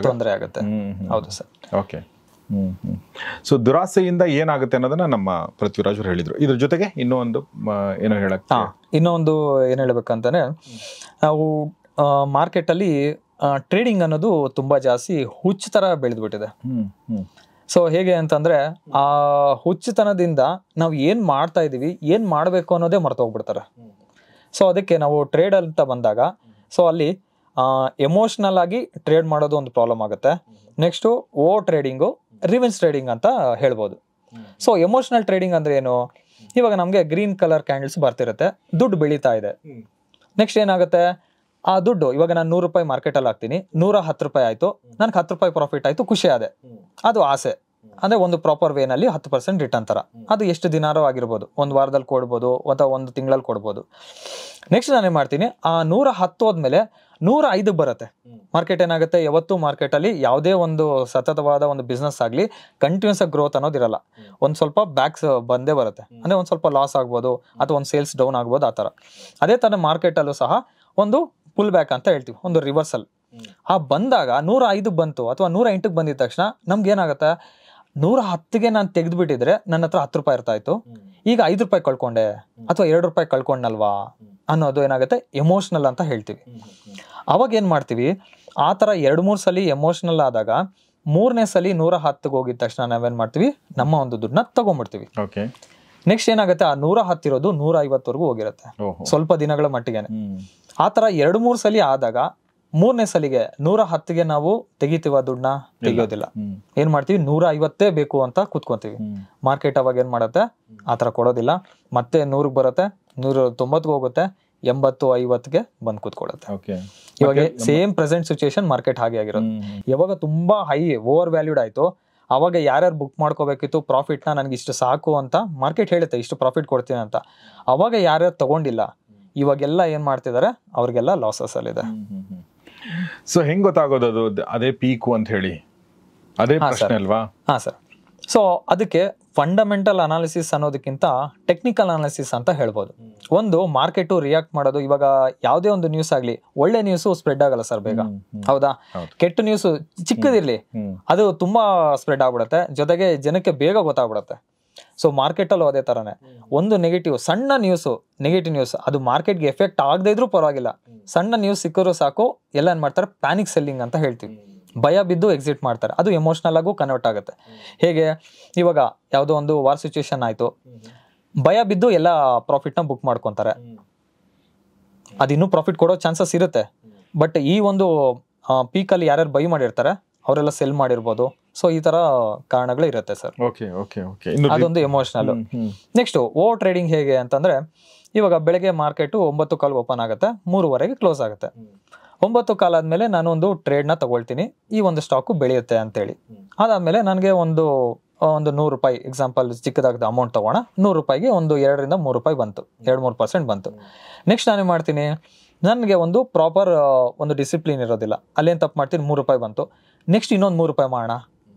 ತೊಂದರೆ ಆಗುತ್ತೆ. ಹೌದು ಸರ್. ಓಕೆ. ಸೊ ದುರಾಸೆಯಿಂದ ಏನಾಗುತ್ತೆ ಅನ್ನೋದನ್ನ ನಮ್ಮ ಪೃಥ್ವಿರಾಜ್ ಅವರು ಹೇಳಿದ್ರು. ಇದ್ರ ಜೊತೆಗೆ ಇನ್ನೊಂದು ಏನೋ ಇನ್ನೊಂದು ಏನ್ ಹೇಳ್ಬೇಕಂತಾನೆ, ನಾವು ಮಾರ್ಕೆಟ್ ಅಲ್ಲಿ ಟ್ರೇಡಿಂಗ್ ಅನ್ನೋದು ತುಂಬಾ ಜಾಸ್ತಿ ಹುಚ್ಚು ತರ ಬೆಳೆದ್ಬಿಟ್ಟಿದೆ. ಸೊ ಹೇಗೆ ಅಂತಂದ್ರೆ, ಆ ಹುಚ್ಚುತನದಿಂದ ನಾವು ಏನ್ ಮಾಡ್ತಾ ಇದೀವಿ, ಏನ್ ಮಾಡ್ಬೇಕು ಅನ್ನೋದೇ ಮರ್ತೋಗ್ಬಿಡ್ತಾರೆ. ಸೊ ಅದಕ್ಕೆ ನಾವು ಟ್ರೇಡ್ ಅಂತ ಬಂದಾಗ, ಸೊ ಅಲ್ಲಿ ಎಮೋಷನಲ್ ಆಗಿ ಟ್ರೇಡ್ ಮಾಡೋದು ಒಂದು ಪ್ರಾಬ್ಲಮ್ ಆಗುತ್ತೆ. ನೆಕ್ಸ್ಟ್ ಓವರ್ ಟ್ರೇಡಿಂಗು, ರಿವೆನ್ಸ್ ಟ್ರೇಡಿಂಗ್ ಅಂತ ಹೇಳ್ಬೋದು. ಸೊ ಎಮೋಷನಲ್ ಟ್ರೇಡಿಂಗ್ ಅಂದ್ರೆ ಏನು, ಇವಾಗ ನಮ್ಗೆ ಗ್ರೀನ್ ಕಲರ್ ಕ್ಯಾಂಡಲ್ಸ್ ಬರ್ತಿರುತ್ತೆ, ದುಡ್ಡು ಬೆಳೀತಾ ಇದೆ. ನೆಕ್ಸ್ಟ್ ಏನಾಗುತ್ತೆ, ಆ ದುಡ್ಡು ಇವಾಗ ನಾನು 100 ರೂಪಾಯಿ ಮಾರ್ಕೆಟ್ ಅಲ್ಲಿ ಹಾಕ್ತೀನಿ, 110 ರೂಪಾಯಿ ಆಯ್ತು, ನನ್ಗೆ 10 ರೂಪಾಯಿ ಪ್ರಾಫಿಟ್ ಆಯ್ತು, ಖುಷಿ ಆದೆ. ಅದು ಆಸೆ, ಅಂದ್ರೆ ಒಂದು ಪ್ರಾಪರ್ ವೇನಲ್ಲಿ 10% ರಿಟರ್ನ್ ತರ. ಅದು ಎಷ್ಟು ದಿನಾರು ಆಗಿರ್ಬೋದು, ಒಂದು ವಾರದಲ್ಲಿ ಕೊಡ್ಬೋದು ಅಥವಾ ಒಂದು ತಿಂಗಳಲ್ಲಿ ಕೊಡ್ಬೋದು. ನೆಕ್ಸ್ಟ್ ನಾನೇನ್ ಮಾಡ್ತೀನಿ, ಆ 110 ಹೋದ್ಮೇಲೆ 105 ಬರುತ್ತೆ. ಮಾರ್ಕೆಟ್ ಏನಾಗುತ್ತೆ, ಯಾವತ್ತು ಮಾರ್ಕೆಟ್ ಅಲ್ಲಿ ಯಾವುದೇ ಒಂದು ಸತತವಾದ ಒಂದು ಬಿಸ್ನೆಸ್ ಆಗ್ಲಿ ಕಂಟಿನ್ಯೂಸ್ ಆಗಿ ಗ್ರೋತ್ ಅನ್ನೋದಿರಲ್ಲ. ಒಂದ್ ಸ್ವಲ್ಪ ಬ್ಯಾಕ್ಸ್ ಬಂದೇ ಬರುತ್ತೆ. ಅಂದ್ರೆ ಒಂದ್ ಸ್ವಲ್ಪ ಲಾಸ್ ಆಗ್ಬೋದು ಅಥವಾ ಒಂದು ಸೇಲ್ಸ್ ಡೌನ್ ಆಗ್ಬೋದು, ಆ ತರ. ಅದೇ ತರ ಮಾರ್ಕೆಟ್ ಅಲ್ಲೂ ಸಹ ಒಂದು ಪುಲ್ ಬ್ಯಾಕ್ ಅಂತ ಹೇಳ್ತೀವಿ, ಒಂದು ರಿವರ್ಸಲ್. ಆ ಬಂದಾಗ 105 ಬಂತು ಅಥವಾ 108 ಬಂದಿದ ತಕ್ಷಣ ನಮ್ಗೆ ಏನಾಗುತ್ತೆ, 110ಗೆ ನಾನು ತೆಗೆದ್ಬಿಟ್ಟಿದ್ರೆ ನನ್ನ ಹತ್ರ 10 ರೂಪಾಯಿ ಇರ್ತಾ ಇತ್ತು, ಈಗ 5 ರೂಪಾಯಿ ಕಳ್ಕೊಂಡೆ ಅಥವಾ 2 ರೂಪಾಯಿ ಕಳ್ಕೊಂಡಲ್ವಾ ಅನ್ನೋದು ಏನಾಗುತ್ತೆ, ಎಮೋಷನಲ್ ಅಂತ ಹೇಳ್ತೀವಿ. ಅವಾಗ ಏನ್ ಮಾಡ್ತೀವಿ, ಆ ತರ 2-3 ಸಲ ಎಮೋಷನಲ್ ಆದಾಗ 3ನೇ ಸಲ 110ಗೆ ಹೋಗಿದ ತಕ್ಷಣ ನಾವೇನ್ ಮಾಡ್ತೀವಿ, ನಮ್ಮ ಒಂದು ದುಡ್ಡನ್ನ ತಗೊಂಡ್ಬಿಡ್ತೀವಿ. ನೆಕ್ಸ್ಟ್ ಏನಾಗುತ್ತೆ, ಆ 110 ಇರೋದು 150ವರೆಗೂ ಹೋಗಿರುತ್ತೆ, ಸ್ವಲ್ಪ ದಿನಗಳ ಮಟ್ಟಿಗೆನೆ. ಆ ತರ 2-3 ಸಲ ಆದಾಗ 3ನೇ ಸಲಿಗೆ 110ಗೆ ನಾವು ತೆಗಿತೀವ, ದುಡ್ಡನ್ನ ತೆಗಿಯೋದಿಲ್ಲ. ಏನ್ ಮಾಡ್ತೀವಿ, 150 ಬೇಕು ಅಂತ ಕೂತ್ಕೊಂತೀವಿ. ಮಾರ್ಕೆಟ್ ಅವಾಗ ಏನ್ ಮಾಡುತ್ತೆ, ಆತರ ಕೊಡೋದಿಲ್ಲ. ಮತ್ತೆ 100ಗೆ ಬರುತ್ತೆ, 190ಗೆ ಹೋಗುತ್ತೆ, 80-50ಗೆ ಬಂದ್ ಕೂತ್ಕೊಳ್ಳುತ್ತೆ. ಇವಾಗ ಸೇಮ್ ಪ್ರೆಸೆಂಟ್ ಸಿಚುಯೇಷನ್ ಮಾರ್ಕೆಟ್ ಹಾಗೆ ಆಗಿರೋದು. ಯಾವಾಗ ತುಂಬಾ ಹೈ ಓವರ್ ವ್ಯಾಲ್ಯೂಡ್ ಆಯ್ತು, ಅವಾಗ ಯಾರ್ಯಾರು ಬುಕ್ ಮಾಡ್ಕೋಬೇಕಿತ್ತು ಪ್ರಾಫಿಟ್ ನ, ನನ್ಗೆ ಇಷ್ಟು ಸಾಕು ಅಂತ ಮಾರ್ಕೆಟ್ ಹೇಳುತ್ತೆ, ಇಷ್ಟು ಪ್ರಾಫಿಟ್ ಕೊಡ್ತೀನಿ ಅಂತ. ಅವಾಗ ಯಾರ್ಯಾರು ತಗೊಂಡಿಲ್ಲ, ಇವಾಗೆಲ್ಲ ಏನ್ ಮಾಡ್ತಿದ್ದಾರೆ, ಅವ್ರಿಗೆಲ್ಲ ಲಾಸಸ್ ಅಲ್ಲಿದೆ. ಸೊ ಹೆಂಗ್ ಗೊತ್ತಾಗೋದು ಅದು ಅದೇ ಪೀಕು ಅಂತ ಹೇಳಿ, ಅದೇ ಪ್ರಶ್ನೆ ಅಲ್ವಾ? ಹಾ ಸರ್. ಸೊ ಅದಕ್ಕೆ ಫಂಡಮೆಂಟಲ್ ಅನಾಲಿಸಿಸ್ ಅನ್ನೋದಕ್ಕಿಂತ ಟೆಕ್ನಿಕಲ್ ಅನಾಲಿಸಿಸ್ ಅಂತ ಹೇಳ್ಬೋದು. ಒಂದು ಮಾರ್ಕೆಟ್ ರಿಯಾಕ್ಟ್ ಮಾಡೋದು, ಇವಾಗ ಯಾವುದೇ ಒಂದು ನ್ಯೂಸ್ ಆಗ್ಲಿ, ಒಳ್ಳೆ ನ್ಯೂಸ್ ಸ್ಪ್ರೆಡ್ ಆಗಲ್ಲ ಸರ್ ಬೇಗ, ಹೌದಾ? ಕೆಟ್ಟ ನ್ಯೂಸ್ ಚಿಕ್ಕದಿರ್ಲಿ, ಅದು ತುಂಬಾ ಸ್ಪ್ರೆಡ್ ಆಗ್ಬಿಡುತ್ತೆ, ಜೊತೆಗೆ ಜನಕ್ಕೆ ಬೇಗ ಗೊತ್ತಾಗ್ಬಿಡುತ್ತೆ. ಸೊ ಮಾರ್ಕೆಟ್ ಅಲ್ಲೂ ಅದೇ ತರನೇ, ಒಂದು ನೆಗೆಟಿವ್ ಸಣ್ಣ ನ್ಯೂಸ್, ನೆಗೆಟಿವ್ ನ್ಯೂಸ್, ಅದು ಮಾರ್ಕೆಟ್ಗೆ ಎಫೆಕ್ಟ್ ಆಗದೇ ಇದ್ರೂ ಪರವಾಗಿಲ್ಲ, ಸಣ್ಣ ನ್ಯೂಸ್ ಸಿಕ್ಕರೂ ಸಾಕು, ಎಲ್ಲ ಏನ್ ಮಾಡ್ತಾರೆ, ಪ್ಯಾನಿಕ್ ಸೆಲ್ಲಿಂಗ್ ಅಂತ ಹೇಳ್ತೀವಿ. ಭಯ ಬಿದ್ದು ಎಕ್ಸಿಟ್ ಮಾಡ್ತಾರೆ. ಅದು ಎಮೋಷನಲ್ ಆಗು ಕನ್ವರ್ಟ್ ಆಗುತ್ತೆ. ಹೇಗೆ, ಇವಾಗ ಯಾವುದೋ ಒಂದು ವಾರ್ ಸಿಚುಯೇಷನ್ ಆಯ್ತು, ಭಯ ಬಿದ್ದು ಎಲ್ಲ ಪ್ರಾಫಿಟ್ ನ ಬುಕ್ ಮಾಡ್ಕೊಂತಾರೆ. ಅದಿನ್ನೂ ಪ್ರಾಫಿಟ್ ಕೊಡೋ ಚಾನ್ಸಸ್ ಇರುತ್ತೆ, ಬಟ್ ಈ ಒಂದು ಪೀಕ್ ಅಲ್ಲಿ ಯಾರ್ಯಾರು ಬೈ ಮಾಡಿರ್ತಾರೆ ಅವರೆಲ್ಲ ಸೆಲ್ ಮಾಡಿರ್ಬೋದು. ಸೊ ಈ ತರ ಕಾರಣಗಳು ಇರುತ್ತೆ ಸರ್. ಅದೊಂದು ಎಮೋಷನಲ್. ನೆಕ್ಸ್ಟ್ ಓವರ್ ಟ್ರೇಡಿಂಗ್ ಹೇಗೆ ಅಂತಂದ್ರೆ, ಇವಾಗ ಬೆಳಗ್ಗೆ ಮಾರ್ಕೆಟ್ 9:15 ಓಪನ್ ಆಗುತ್ತೆ, 3:00 ಕ್ಲೋಸ್ ಆಗುತ್ತೆ. 9:15 ಆದ್ಮೇಲೆ ನಾನು ಒಂದು ಟ್ರೇಡ್ ನ ತಗೊಳ್ತೀನಿ, ಈ ಒಂದು ಸ್ಟಾಕ್ ಬೆಳೆಯುತ್ತೆ ಅಂತೇಳಿ. ಅದಾದ್ಮೇಲೆ ನನಗೆ ಒಂದು 100 ರೂಪಾಯಿ ಎಕ್ಸಾಂಪಲ್ ಚಿಕ್ಕದಾದ ಅಮೌಂಟ್ ತಗೋಣ, 100 ರೂಪಾಯಿಗೆ ಒಂದು 2ರಿಂದ 3 ರೂಪಾಯಿ ಬಂತು, 2-3% ಬಂತು. ನೆಕ್ಸ್ಟ್ ನಾನೇನ್ ಮಾಡ್ತೀನಿ, ನನಗೆ ಒಂದು ಪ್ರಾಪರ್ ಒಂದು ಡಿಸಿಪ್ಲಿನ್ ಇರೋದಿಲ್ಲ, ಅಲ್ಲೇನ್ ತಪ್ಪು ಮಾಡ್ತೀನಿ, 3 ರೂಪಾಯಿ ಬಂತು, ನೆಕ್ಸ್ಟ್ ಇನ್ನೊಂದು 3 ರೂಪಾಯಿ ಮಾಡೋಣ,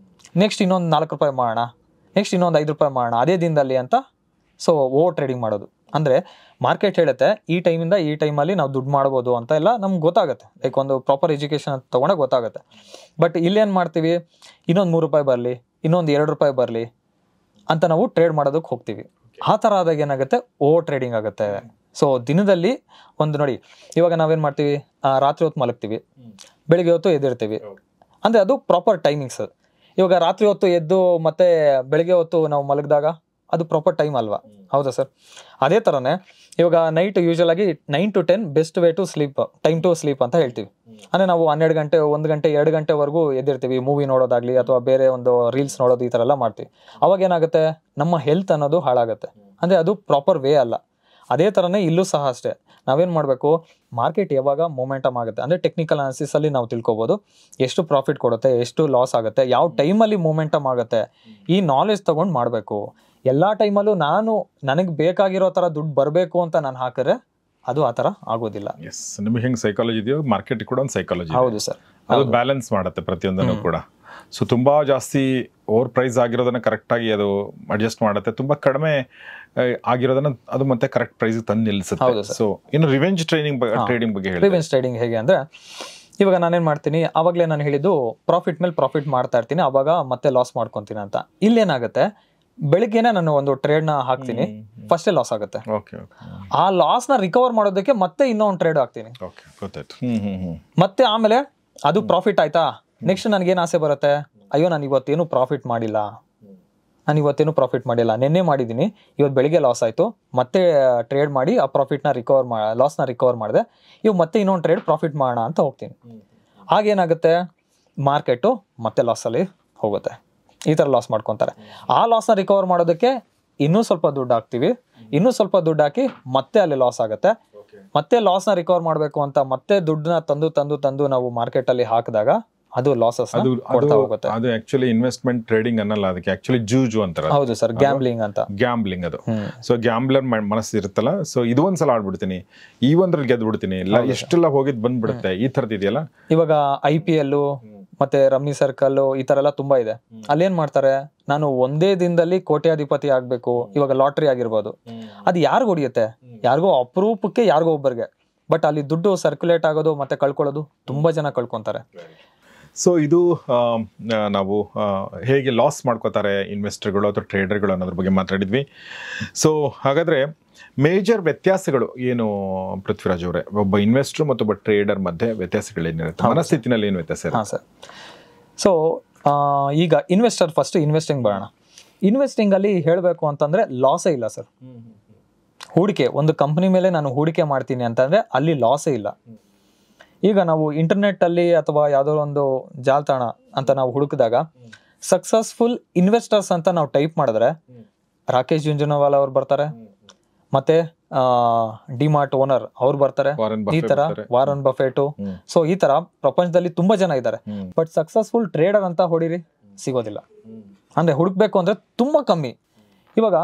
ನೆಕ್ಸ್ಟ್ ಇನ್ನೊಂದು 4 ರೂಪಾಯಿ ಮಾಡೋಣ, ನೆಕ್ಸ್ಟ್ ಇನ್ನೊಂದು 5 ರೂಪಾಯಿ ಮಾಡೋಣ ಅದೇ ದಿನದಲ್ಲಿ ಅಂತ. ಸೊ ಓವರ್ ಟ್ರೇಡಿಂಗ್ ಮಾಡೋದು ಅಂದರೆ ಮಾರ್ಕೆಟ್ ಹೇಳುತ್ತೆ ಈ ಟೈಮಿಂದ ಈ ಟೈಮಲ್ಲಿ ನಾವು ದುಡ್ಡು ಮಾಡ್ಬೋದು ಅಂತ ಎಲ್ಲ ನಮ್ಗೆ ಗೊತ್ತಾಗುತ್ತೆ. ಲೈಕ್ ಒಂದು ಪ್ರಾಪರ್ ಎಜುಕೇಷನ್ ತೊಗೊಂಡಾಗ ಗೊತ್ತಾಗುತ್ತೆ. ಬಟ್ ಇಲ್ಲೇನು ಮಾಡ್ತೀವಿ, ಇನ್ನೊಂದು 3 ರೂಪಾಯಿ ಬರಲಿ, ಇನ್ನೊಂದು 2 ರೂಪಾಯಿ ಬರಲಿ ಅಂತ ನಾವು ಟ್ರೇಡ್ ಮಾಡೋದಕ್ಕೆ ಹೋಗ್ತೀವಿ. ಆ ಥರ ಆದಾಗ ಏನಾಗುತ್ತೆ, ಓವರ್ ಟ್ರೇಡಿಂಗ್ ಆಗುತ್ತೆ. ಸೊ ದಿನದಲ್ಲಿ ಒಂದು ನೋಡಿ, ಇವಾಗ ನಾವೇನು ಮಾಡ್ತೀವಿ, ರಾತ್ರಿ ಹೊತ್ತು ಮಲಗ್ತೀವಿ, ಬೆಳಿಗ್ಗೆ ಹೊತ್ತು ಎದ್ದಿರ್ತೀವಿ. ಅಂದರೆ ಅದು ಪ್ರಾಪರ್ ಟೈಮಿಂಗ್ಸ್. ಇವಾಗ ರಾತ್ರಿ ಹೊತ್ತು ಎದ್ದು ಮತ್ತೆ ಬೆಳಿಗ್ಗೆ ಹೊತ್ತು ನಾವು ಮಲಗಿದಾಗ ಅದು ಪ್ರಾಪರ್ ಟೈಮ್ ಅಲ್ವಾ? ಹೌದಾ ಸರ್? ಅದೇ ಥರನೇ ಇವಾಗ ನೈಟ್ ಯೂಶಲ್ ಆಗಿ 9 to 10 best way to sleep, time to sleep ಅಂತ ಹೇಳ್ತೀವಿ. ಅಂದರೆ ನಾವು 12 ಗಂಟೆ 1 ಗಂಟೆ 2 ಗಂಟೆವರೆಗೂ ಎದ್ದಿರ್ತೀವಿ, ಮೂವಿ ನೋಡೋದಾಗ್ಲಿ ಅಥವಾ ಬೇರೆ ಒಂದು ರೀಲ್ಸ್ ನೋಡೋದು, ಈ ಥರ ಎಲ್ಲ ಮಾಡ್ತೀವಿ. ಅವಾಗ ಏನಾಗುತ್ತೆ, ನಮ್ಮ ಹೆಲ್ತ್ ಅನ್ನೋದು ಹಾಳಾಗುತ್ತೆ. ಅಂದರೆ ಅದು ಪ್ರಾಪರ್ ವೇ ಅಲ್ಲ. ಅದೇ ಥರನೇ ಇಲ್ಲೂ ಸಹ ಅಷ್ಟೇ. ನಾವೇನು ಮಾಡಬೇಕು, ಮಾರ್ಕೆಟ್ ಯಾವಾಗ ಮೊಮೆಂಟಮ್ ಆಗುತ್ತೆ ಅಂದರೆ ಟೆಕ್ನಿಕಲ್ ಅನಾಲಿಸಿಸಲ್ಲಿ ನಾವು ತಿಳ್ಕೊಬೋದು ಎಷ್ಟು ಪ್ರಾಫಿಟ್ ಕೊಡುತ್ತೆ, ಎಷ್ಟು ಲಾಸ್ ಆಗುತ್ತೆ, ಯಾವ ಟೈಮಲ್ಲಿ ಮೊಮೆಂಟಮ್ ಆಗುತ್ತೆ, ಈ ನಾಲೆಜ್ ತೊಗೊಂಡು ಮಾಡಬೇಕು. ಎಲ್ಲ ಟೈಮಲ್ಲೂ ನನಗೆ ಬೇಕಾಗಿರೋ ಥರ ದುಡ್ಡು ಬರಬೇಕು ಅಂತ ನಾನು ಹಾಕಿದ್ರೆ ಅದು ಆ ಥರ ಆಗೋದಿಲ್ಲ. ಎಸ್, ನಿಮಗೆ ಹೆಂಗೆ ಸೈಕಾಲಜಿ ಇದೆಯೋ ಮಾರ್ಕೆಟ್ ಕೂಡ ಒಂದು ಸೈಕಾಲಜಿ. ಹೌದು ಸರ್, ಅದು ಬ್ಯಾಲೆನ್ಸ್ ಮಾಡುತ್ತೆ ಪ್ರತಿಯೊಂದನ್ನು ಕೂಡ. ಸೊ ತುಂಬ ಜಾಸ್ತಿ ಓವರ್ ಪ್ರೈಸ್ ಆಗಿರೋದನ್ನ ಕರೆಕ್ಟಾಗಿ ಅದು ಅಡ್ಜಸ್ಟ್ ಮಾಡುತ್ತೆ, ತುಂಬ ಕಡಿಮೆ ಆಗಿರೋದನ್ನ ಅದು ಮತ್ತೆ ಕರೆಕ್ಟ್ ಪ್ರೈಸ್ ತಂದು ನಿಲ್ಲಿಸುತ್ತೆ. ಸೊ ಇನ್ನು ರಿವೆಂಜ್ ಟ್ರೇಡಿಂಗ್ ಬಗ್ಗೆ ಹೇಳಿ. ರಿವೆಂಜ್ ಟ್ರೇಡಿಂಗ್ ಹೇಗೆ ಅಂದರೆ, ಇವಾಗ ನಾನೇನು ಮಾಡ್ತೀನಿ, ಆವಾಗಲೇ ನಾನು ಹೇಳಿದ್ದು ಪ್ರಾಫಿಟ್ ಮೇಲೆ ಪ್ರಾಫಿಟ್ ಮಾಡ್ತಾ ಇರ್ತೀನಿ, ಆವಾಗ ಮತ್ತೆ ಲಾಸ್ ಮಾಡ್ಕೊತೀನಿ ಅಂತ. ಇಲ್ಲೇನಾಗುತ್ತೆ, ಬೆಳಿಗ್ಗೆನೆ ನಾನು ಒಂದು ಟ್ರೇಡ್ನ ಹಾಕ್ತೀನಿ, ಫಸ್ಟೇ ಲಾಸ್ ಆಗುತ್ತೆ. ಆ ಲಾಸ್ನ ರಿಕವರ್ ಮಾಡೋದಕ್ಕೆ ಮತ್ತೆ ಇನ್ನೊಂದು ಟ್ರೇಡ್ ಹಾಕ್ತೀನಿ, ಮತ್ತೆ ಆಮೇಲೆ ಅದು ಪ್ರಾಫಿಟ್ ಆಯ್ತಾ, ನೆಕ್ಸ್ಟ್ ನನಗೇನು ಆಸೆ ಬರುತ್ತೆ, ಅಯ್ಯೋ ನಾನು ಇವತ್ತೇನು ಪ್ರಾಫಿಟ್ ಮಾಡಿಲ್ಲ, ನೆನ್ನೆ ಮಾಡಿದ್ದೀನಿ, ಇವತ್ತು ಬೆಳಿಗ್ಗೆ ಲಾಸ್ ಆಯಿತು, ಮತ್ತೆ ಟ್ರೇಡ್ ಮಾಡಿ ಆ ಪ್ರಾಫಿಟ್ನ ಲಾಸ್ನ ರಿಕವರ್ ಮಾಡಿದೆ, ಇವಾಗ ಮತ್ತೆ ಇನ್ನೊಂದು ಟ್ರೇಡ್ ಪ್ರಾಫಿಟ್ ಮಾಡೋಣ ಅಂತ ಹೋಗ್ತೀನಿ. ಆಗೇನಾಗುತ್ತೆ, ಮಾರ್ಕೆಟು ಮತ್ತೆ ಲಾಸಲ್ಲಿ ಹೋಗುತ್ತೆ. ಈ ಥರ ಲಾಸ್ ಮಾಡ್ಕೊತಾರೆ. ಆ ಲಾಸ್ನ ರಿಕವರ್ ಮಾಡೋದಕ್ಕೆ ಇನ್ನೂ ಸ್ವಲ್ಪ ದುಡ್ಡು ಹಾಕ್ತೀವಿ, ಇನ್ನೂ ಸ್ವಲ್ಪ ದುಡ್ಡು ಹಾಕಿ ಮತ್ತೆ ಅಲ್ಲಿ ಲಾಸ್ ಆಗುತ್ತೆ. ಮತ್ತೆ ಲಾಸ್ನ ರಿಕವರ್ ಮಾಡಬೇಕು ಅಂತ ಮತ್ತೆ ದುಡ್ಡನ್ನ ತಂದು ನಾವು ಮಾರ್ಕೆಟಲ್ಲಿ ಹಾಕಿದಾಗ ಅದು ಲಾಸಸ್ ಕೊಡ್ತಾ ಹೋಗುತ್ತೆ. ಅದು ಆಕ್ಚುಲಿ ಇನ್ವೆಸ್ಟ್ಮೆಂಟ್ ಟ್ರೇಡಿಂಗ್ ಅನ್ನಲ್ಲ, ಅದಕ್ಕೆ ಆಕ್ಚುಲಿ ಜೂಜು ಅಂತಾರೆ. ಹೌದು ಸರ್, ಗ್ಯಾಂಬ್ಲಿಂಗ್ ಅಂತ. ಗ್ಯಾಂಬ್ಲಿಂಗ್ ಅದು. ಸೊ ಗ್ಯಾಂಬ್ಲರ್ ಮನಸ್ಸು ಇರುತ್ತಲ್ಲ, ಸೊ ಇದು ಒಂದ್ಸಲ ಆಡ್ಬಿಡ್ತೀನಿ, ಈ ಒಂದ್ರಲ್ಲಿ ಗೆದ್ದು ಬಿಡ್ತೀನಿ, ಎಷ್ಟೆಲ್ಲ ಹೋಗಿದ್ ಬಂದ್ಬಿಡುತ್ತೆ, ಈ ಥರದ್ದು ಇದೆಯಲ್ಲ. ಇವಾಗ IPL ಮತ್ತೆ ರಮ್ಮಿ ಸರ್ಕಲ್ ಈ ತರ ಎಲ್ಲ ತುಂಬಾ ಇದೆ. ಅಲ್ಲೇನ್ ಮಾಡ್ತಾರೆ, ನಾನು ಒಂದೇ ದಿನದಲ್ಲಿ ಕೋಟ್ಯಾಧಿಪತಿ ಆಗ್ಬೇಕು, ಇವಾಗ ಲಾಟ್ರಿ ಆಗಿರ್ಬೋದು, ಅದು ಯಾರಿಗೂ ಹೊಡಿಯುತ್ತೆ, ಯಾರಿಗೋ ಅಪರೂಪಕ್ಕೆ, ಯಾರಿಗೋ ಒಬ್ಬರಿಗೆ. ಬಟ್ ಅಲ್ಲಿ ದುಡ್ಡು ಸರ್ಕ್ಯುಲೇಟ್ ಆಗೋದು ಮತ್ತೆ ಕಳ್ಕೊಳ್ಳೋದು ತುಂಬಾ ಜನ ಕಳ್ಕೊಂತಾರೆ. ಸೊ ಇದು ನಾವು ಹೇಗೆ ಲಾಸ್ ಮಾಡ್ಕೋತಾರೆ ಇನ್ವೆಸ್ಟರ್ಗಳು ಅಥವಾ ಟ್ರೇಡರ್ಗಳು ಅನ್ನೋದ್ರ ಬಗ್ಗೆ ಮಾತಾಡಿದ್ವಿ. ಸೊ ಹಾಗಾದರೆ ಮೇಜರ್ ವ್ಯತ್ಯಾಸಗಳು ಏನು ಪೃಥ್ವಿರಾಜ್ ಅವರೇ, ಒಬ್ಬ ಇನ್ವೆಸ್ಟರ್ ಮತ್ತು ಒಬ್ಬ ಟ್ರೇಡರ್ ಮಧ್ಯೆ ವ್ಯತ್ಯಾಸಗಳೇನಿರುತ್ತೆ, ಮನಸ್ಥಿತಿನಲ್ಲಿ ಏನು ವ್ಯತ್ಯಾಸ ಇರುತ್ತೆ? ಹಾಂ ಸರ್. ಸೊ ಈಗ ಫಸ್ಟ್ ಇನ್ವೆಸ್ಟಿಂಗ್ ಬರೋಣ. ಇನ್ವೆಸ್ಟಿಂಗಲ್ಲಿ ಹೇಳಬೇಕು ಅಂತಂದರೆ ಲಾಸೇ ಇಲ್ಲ ಸರ್. ಹೂಡಿಕೆ, ಒಂದು ಕಂಪ್ನಿ ಮೇಲೆ ನಾನು ಹೂಡಿಕೆ ಮಾಡ್ತೀನಿ ಅಂತಂದರೆ ಅಲ್ಲಿ ಲಾಸೇ ಇಲ್ಲ. ಈಗ ನಾವು ಇಂಟರ್ನೆಟ್ಟಲ್ಲಿ ಅಥವಾ ಯಾವುದೋ ಒಂದು ಜಾಲತಾಣ ಅಂತ ನಾವು ಹುಡುಕಿದಾಗ ಸಕ್ಸಸ್ಫುಲ್ ಇನ್ವೆಸ್ಟರ್ಸ್ ಅಂತ ನಾವು ಟೈಪ್ ಮಾಡಿದ್ರೆ ರಾಕೇಶ್ ಜುಂಜುನವಾಲಾ ಅವ್ರು ಬರ್ತಾರೆ, ಮತ್ತೆ ಡಿಮಾರ್ಟ್ ಓನರ್ ಅವ್ರು ಬರ್ತಾರೆ, ಈ ತರ ವಾರನ್ ಬಫೆಟು. ಸೊ ಈ ತರ ಪ್ರಪಂಚದಲ್ಲಿ ತುಂಬಾ ಜನ ಇದ್ದಾರೆ. ಬಟ್ ಸಕ್ಸಸ್ಫುಲ್ ಟ್ರೇಡರ್ ಅಂತ ಹೊಡಿರಿ ಸಿಗೋದಿಲ್ಲ. ಅಂದ್ರೆ ಹುಡುಕ್ಬೇಕು ಅಂದ್ರೆ ತುಂಬಾ ಕಮ್ಮಿ. ಇವಾಗ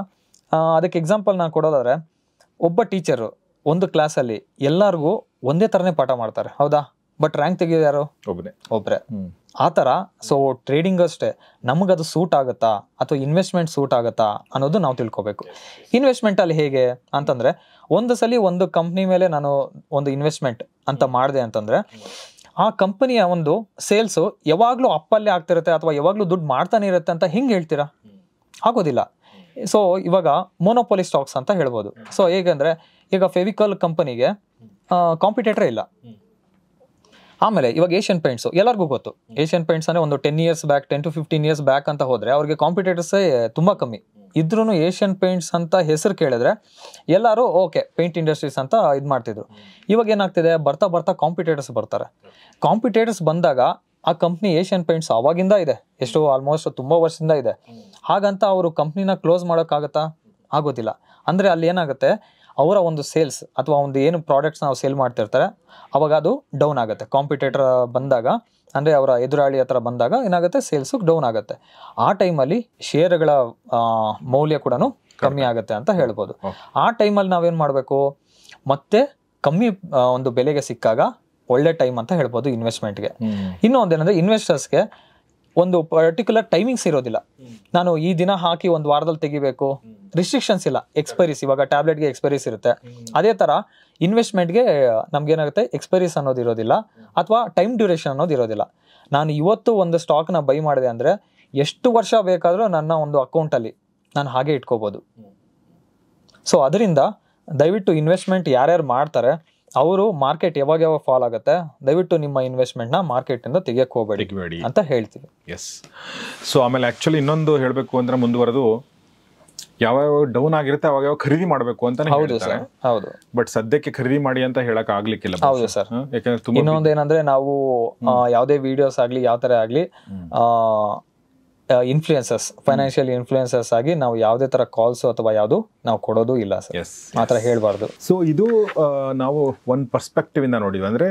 ಅದಕ್ಕೆ ಎಕ್ಸಾಂಪಲ್ ನಾನು ಕೊಡೋದಾದ್ರೆ, ಒಬ್ಬ ಟೀಚರು ಒಂದು ಕ್ಲಾಸಲ್ಲಿ ಎಲ್ಲರಿಗೂ ಒಂದೇ ಥರನೇ ಪಾಠ ಮಾಡ್ತಾರೆ, ಹೌದಾ? ಬಟ್ ರ್ಯಾಂಕ್ ತೆಗೆಯೋದು ಯಾರು? ಒಬ್ಬರೇ. ಆ ಥರ. ಸೊ ಟ್ರೇಡಿಂಗ್ ಅಷ್ಟೇ, ನಮಗದು ಸೂಟ್ ಆಗುತ್ತಾ ಅಥವಾ ಇನ್ವೆಸ್ಟ್ಮೆಂಟ್ ಸೂಟ್ ಆಗುತ್ತಾ ಅನ್ನೋದು ನಾವು ತಿಳ್ಕೊಬೇಕು. ಇನ್ವೆಸ್ಟ್ಮೆಂಟಲ್ಲಿ ಹೇಗೆ ಅಂತಂದರೆ, ಒಂದು ಸಲ ಒಂದು ಕಂಪ್ನಿ ಮೇಲೆ ನಾನು ಒಂದು ಇನ್ವೆಸ್ಟ್ಮೆಂಟ್ ಅಂತ ಮಾಡಿದೆ ಅಂತಂದರೆ, ಆ ಕಂಪನಿಯ ಒಂದು ಸೇಲ್ಸು ಯಾವಾಗಲೂ ಅಪ್ಪಲ್ಲೇ ಆಗ್ತಿರುತ್ತೆ ಅಥವಾ ಯಾವಾಗಲೂ ದುಡ್ಡು ಮಾಡ್ತಾನೆ ಇರುತ್ತೆ ಅಂತ ಹಿಂಗೆ ಹೇಳ್ತೀರಾ? ಆಗೋದಿಲ್ಲ. ಸೊ ಇವಾಗ ಮೋನೋಪೊಲಿ ಸ್ಟಾಕ್ಸ್ ಅಂತ ಹೇಳ್ಬೋದು. ಸೊ ಹೇಗೆಂದರೆ, ಈಗ ಫೆವಿಕಾಲ್ ಕಂಪನಿಗೆ ಕಾಂಪಿಟೇಟರ್ ಇಲ್ಲ. ಆಮೇಲೆ ಇವಾಗ ಏಷ್ಯನ್ ಪೇಂಟ್ಸು ಎಲ್ಲರಿಗೂ ಗೊತ್ತು. ಏಷ್ಯನ್ ಪೇಂಟ್ಸ್ ಅಂದರೆ ಒಂದು 10 years back, 10 to 15 years back ಅಂತ ಹೋದರೆ ಅವ್ರಿಗೆ ಕಾಂಪಿಟೇಟರ್ಸೇ ತುಂಬ ಕಮ್ಮಿ ಇದ್ರೂ ಏಷ್ಯನ್ ಪೇಂಟ್ಸ್ ಅಂತ ಹೆಸರು ಕೇಳಿದ್ರೆ ಎಲ್ಲರೂ ಓಕೆ ಪೇಂಟ್ ಇಂಡಸ್ಟ್ರೀಸ್ ಅಂತ ಇದು ಮಾಡ್ತಿದ್ರು. ಇವಾಗ ಏನಾಗ್ತಿದೆ, ಬರ್ತಾ ಬರ್ತಾ ಕಾಂಪಿಟೇಟರ್ಸ್ ಬರ್ತಾರೆ. ಕಾಂಪಿಟೇಟರ್ಸ್ ಬಂದಾಗ ಆ ಕಂಪ್ನಿ ಏಷ್ಯನ್ ಪೇಂಟ್ಸ್ ಅವಾಗಿಂದ ಇದೆ, ಎಷ್ಟೋ ಆಲ್ಮೋಸ್ಟ್ ತುಂಬ ವರ್ಷದಿಂದ ಇದೆ. ಹಾಗಂತ ಅವರು ಕಂಪ್ನಿನ ಕ್ಲೋಸ್ ಮಾಡೋಕ್ಕಾಗತ್ತಾ? ಆಗೋದಿಲ್ಲ. ಅಂದರೆ ಅಲ್ಲಿ ಏನಾಗುತ್ತೆ, ಅವರ ಒಂದು ಸೇಲ್ಸ್ ಅಥವಾ ಒಂದು ಏನು ಪ್ರಾಡಕ್ಟ್ಸ್ ನಾವು ಸೇಲ್ ಮಾಡ್ತಿರ್ತಾರೆ ಅವಾಗ ಅದು ಡೌನ್ ಆಗುತ್ತೆ. ಕಾಂಪಿಟೇಟರ್ ಬಂದಾಗ, ಅಂದರೆ ಅವರ ಎದುರಾಳಿ ಹತ್ರ ಬಂದಾಗ ಏನಾಗುತ್ತೆ, ಸೇಲ್ಸು ಡೌನ್ ಆಗುತ್ತೆ. ಆ ಟೈಮಲ್ಲಿ ಶೇರ್ಗಳ ಮೌಲ್ಯ ಕೂಡ ಕಮ್ಮಿ ಆಗುತ್ತೆ ಅಂತ ಹೇಳ್ಬೋದು. ಆ ಟೈಮಲ್ಲಿ ನಾವೇನು ಮಾಡಬೇಕು, ಮತ್ತೆ ಕಮ್ಮಿ ಒಂದು ಬೆಲೆಗೆ ಸಿಕ್ಕಾಗ ಒಳ್ಳೆ ಟೈಮ್ ಅಂತ ಹೇಳ್ಬೋದು ಇನ್ವೆಸ್ಟ್ಮೆಂಟ್ಗೆ. ಇನ್ನೊಂದೇನೆಂದರೆ, ಇನ್ವೆಸ್ಟರ್ಸ್ಗೆ ಒಂದು ಪರ್ಟಿಕ್ಯುಲರ್ ಟೈಮಿಂಗ್ಸ್ ಇರೋದಿಲ್ಲ. ನಾನು ಈ ದಿನ ಹಾಕಿ ಒಂದು ವಾರದಲ್ಲಿ ತೆಗಿಬೇಕು, ರಿಸ್ಟ್ರಿಕ್ಷನ್ಸ್ ಇಲ್ಲ, ಎಕ್ಸ್ಪೈರೀಸ್. ಇವಾಗ ಟ್ಯಾಬ್ಲೆಟ್ಗೆ ಎಕ್ಸ್ಪೈರೀಸ್ ಇರುತ್ತೆ, ಅದೇ ತರ ಇನ್ವೆಸ್ಟ್ಮೆಂಟ್ಗೆ ನಮ್ಗೇನಾಗುತ್ತೆ, ಎಕ್ಸ್ಪೈರೀಸ್ ಅನ್ನೋದು ಇರೋದಿಲ್ಲ ಅಥವಾ ಟೈಮ್ ಡ್ಯೂರೇಷನ್ ಅನ್ನೋದು ಇರೋದಿಲ್ಲ. ನಾನು ಇವತ್ತು ಒಂದು ಸ್ಟಾಕ್ನ ಬೈ ಮಾಡಿದೆ ಅಂದರೆ ಎಷ್ಟು ವರ್ಷ ಬೇಕಾದರೂ ನನ್ನ ಒಂದು ಅಕೌಂಟಲ್ಲಿ ನಾನು ಹಾಗೆ ಇಟ್ಕೋಬೋದು. ಸೊ ಅದರಿಂದ ದಯವಿಟ್ಟು ಇನ್ವೆಸ್ಟ್ಮೆಂಟ್ ಯಾರ್ಯಾರು ಮಾಡ್ತಾರೆ ಅವರು ಮಾರ್ಕೆಟ್ ಯಾವಾಗ ಫಾಲ್ ಆಗುತ್ತೆ, ದಯವಿಟ್ಟು ನಿಮ್ಮ ಇನ್ವೆಸ್ಟ್ಮೆಂಟ್ನ ಮಾರ್ಕೆಟಿಂದ ತೆಗಿಯಕ್ಕೆ ಹೋಗಬೇಡಿ ಅಂತ ಹೇಳ್ತೀವಿ. ಎಸ್. ಸೊ ಆಮೇಲೆ ಆ್ಯಕ್ಚುಲಿ ಇನ್ನೊಂದು ಹೇಳಬೇಕು ಅಂದರೆ ಮುಂದುವರೆದು ಯಾವ್ಯಾವ ಡೌನ್ ಆಗಿರುತ್ತೆ ಅವಾಗ ಯಾವ ಖರೀದಿ ಮಾಡಬೇಕು ಅಂತ. ಹೌದು ಸರ್, ಹೌದು. ಬಟ್ ಸದ್ಯಕ್ಕೆ ಖರೀದಿ ಮಾಡಿ ಅಂತ ಹೇಳಕ್ ಆಗ್ಲಿಕ್ಕಿಲ್ಲ. ಹೌದು ಸರ್. ಯಾಕಂದ್ರೆ ತುಂಬಾ ಇನ್ನೊಂದೇನಂದ್ರೆ ನಾವು ಯಾವುದೇ ವಿಡಿಯೋಸ್ ಆಗ್ಲಿ ಯಾವ ತರ ಆಗ್ಲಿ ಇನ್ಫ್ಲೂಯೆನ್ಸರ್ಸ್, ಫೈನಾನ್ಷಿಯಲ್ ಇನ್ಫ್ಲೂಯೆನ್ಸರ್ಸ್ ಆಗಿ ನಾವು ಯಾವುದೇ ತರ ಕಾಲ್ಸ್ ಅಥವಾ ಯಾವುದು ನಾವು ಕೊಡೋದು ಇಲ್ಲ ಸರ್, ಆ ಥರ ಹೇಳ್ಬಾರ್ದು. ಸೊ ಇದು ನಾವು ಒಂದು ಪರ್ಸ್ಪೆಕ್ಟಿವ್ ಇಂದ ನೋಡಿದ್ವಿ, ಅಂದ್ರೆ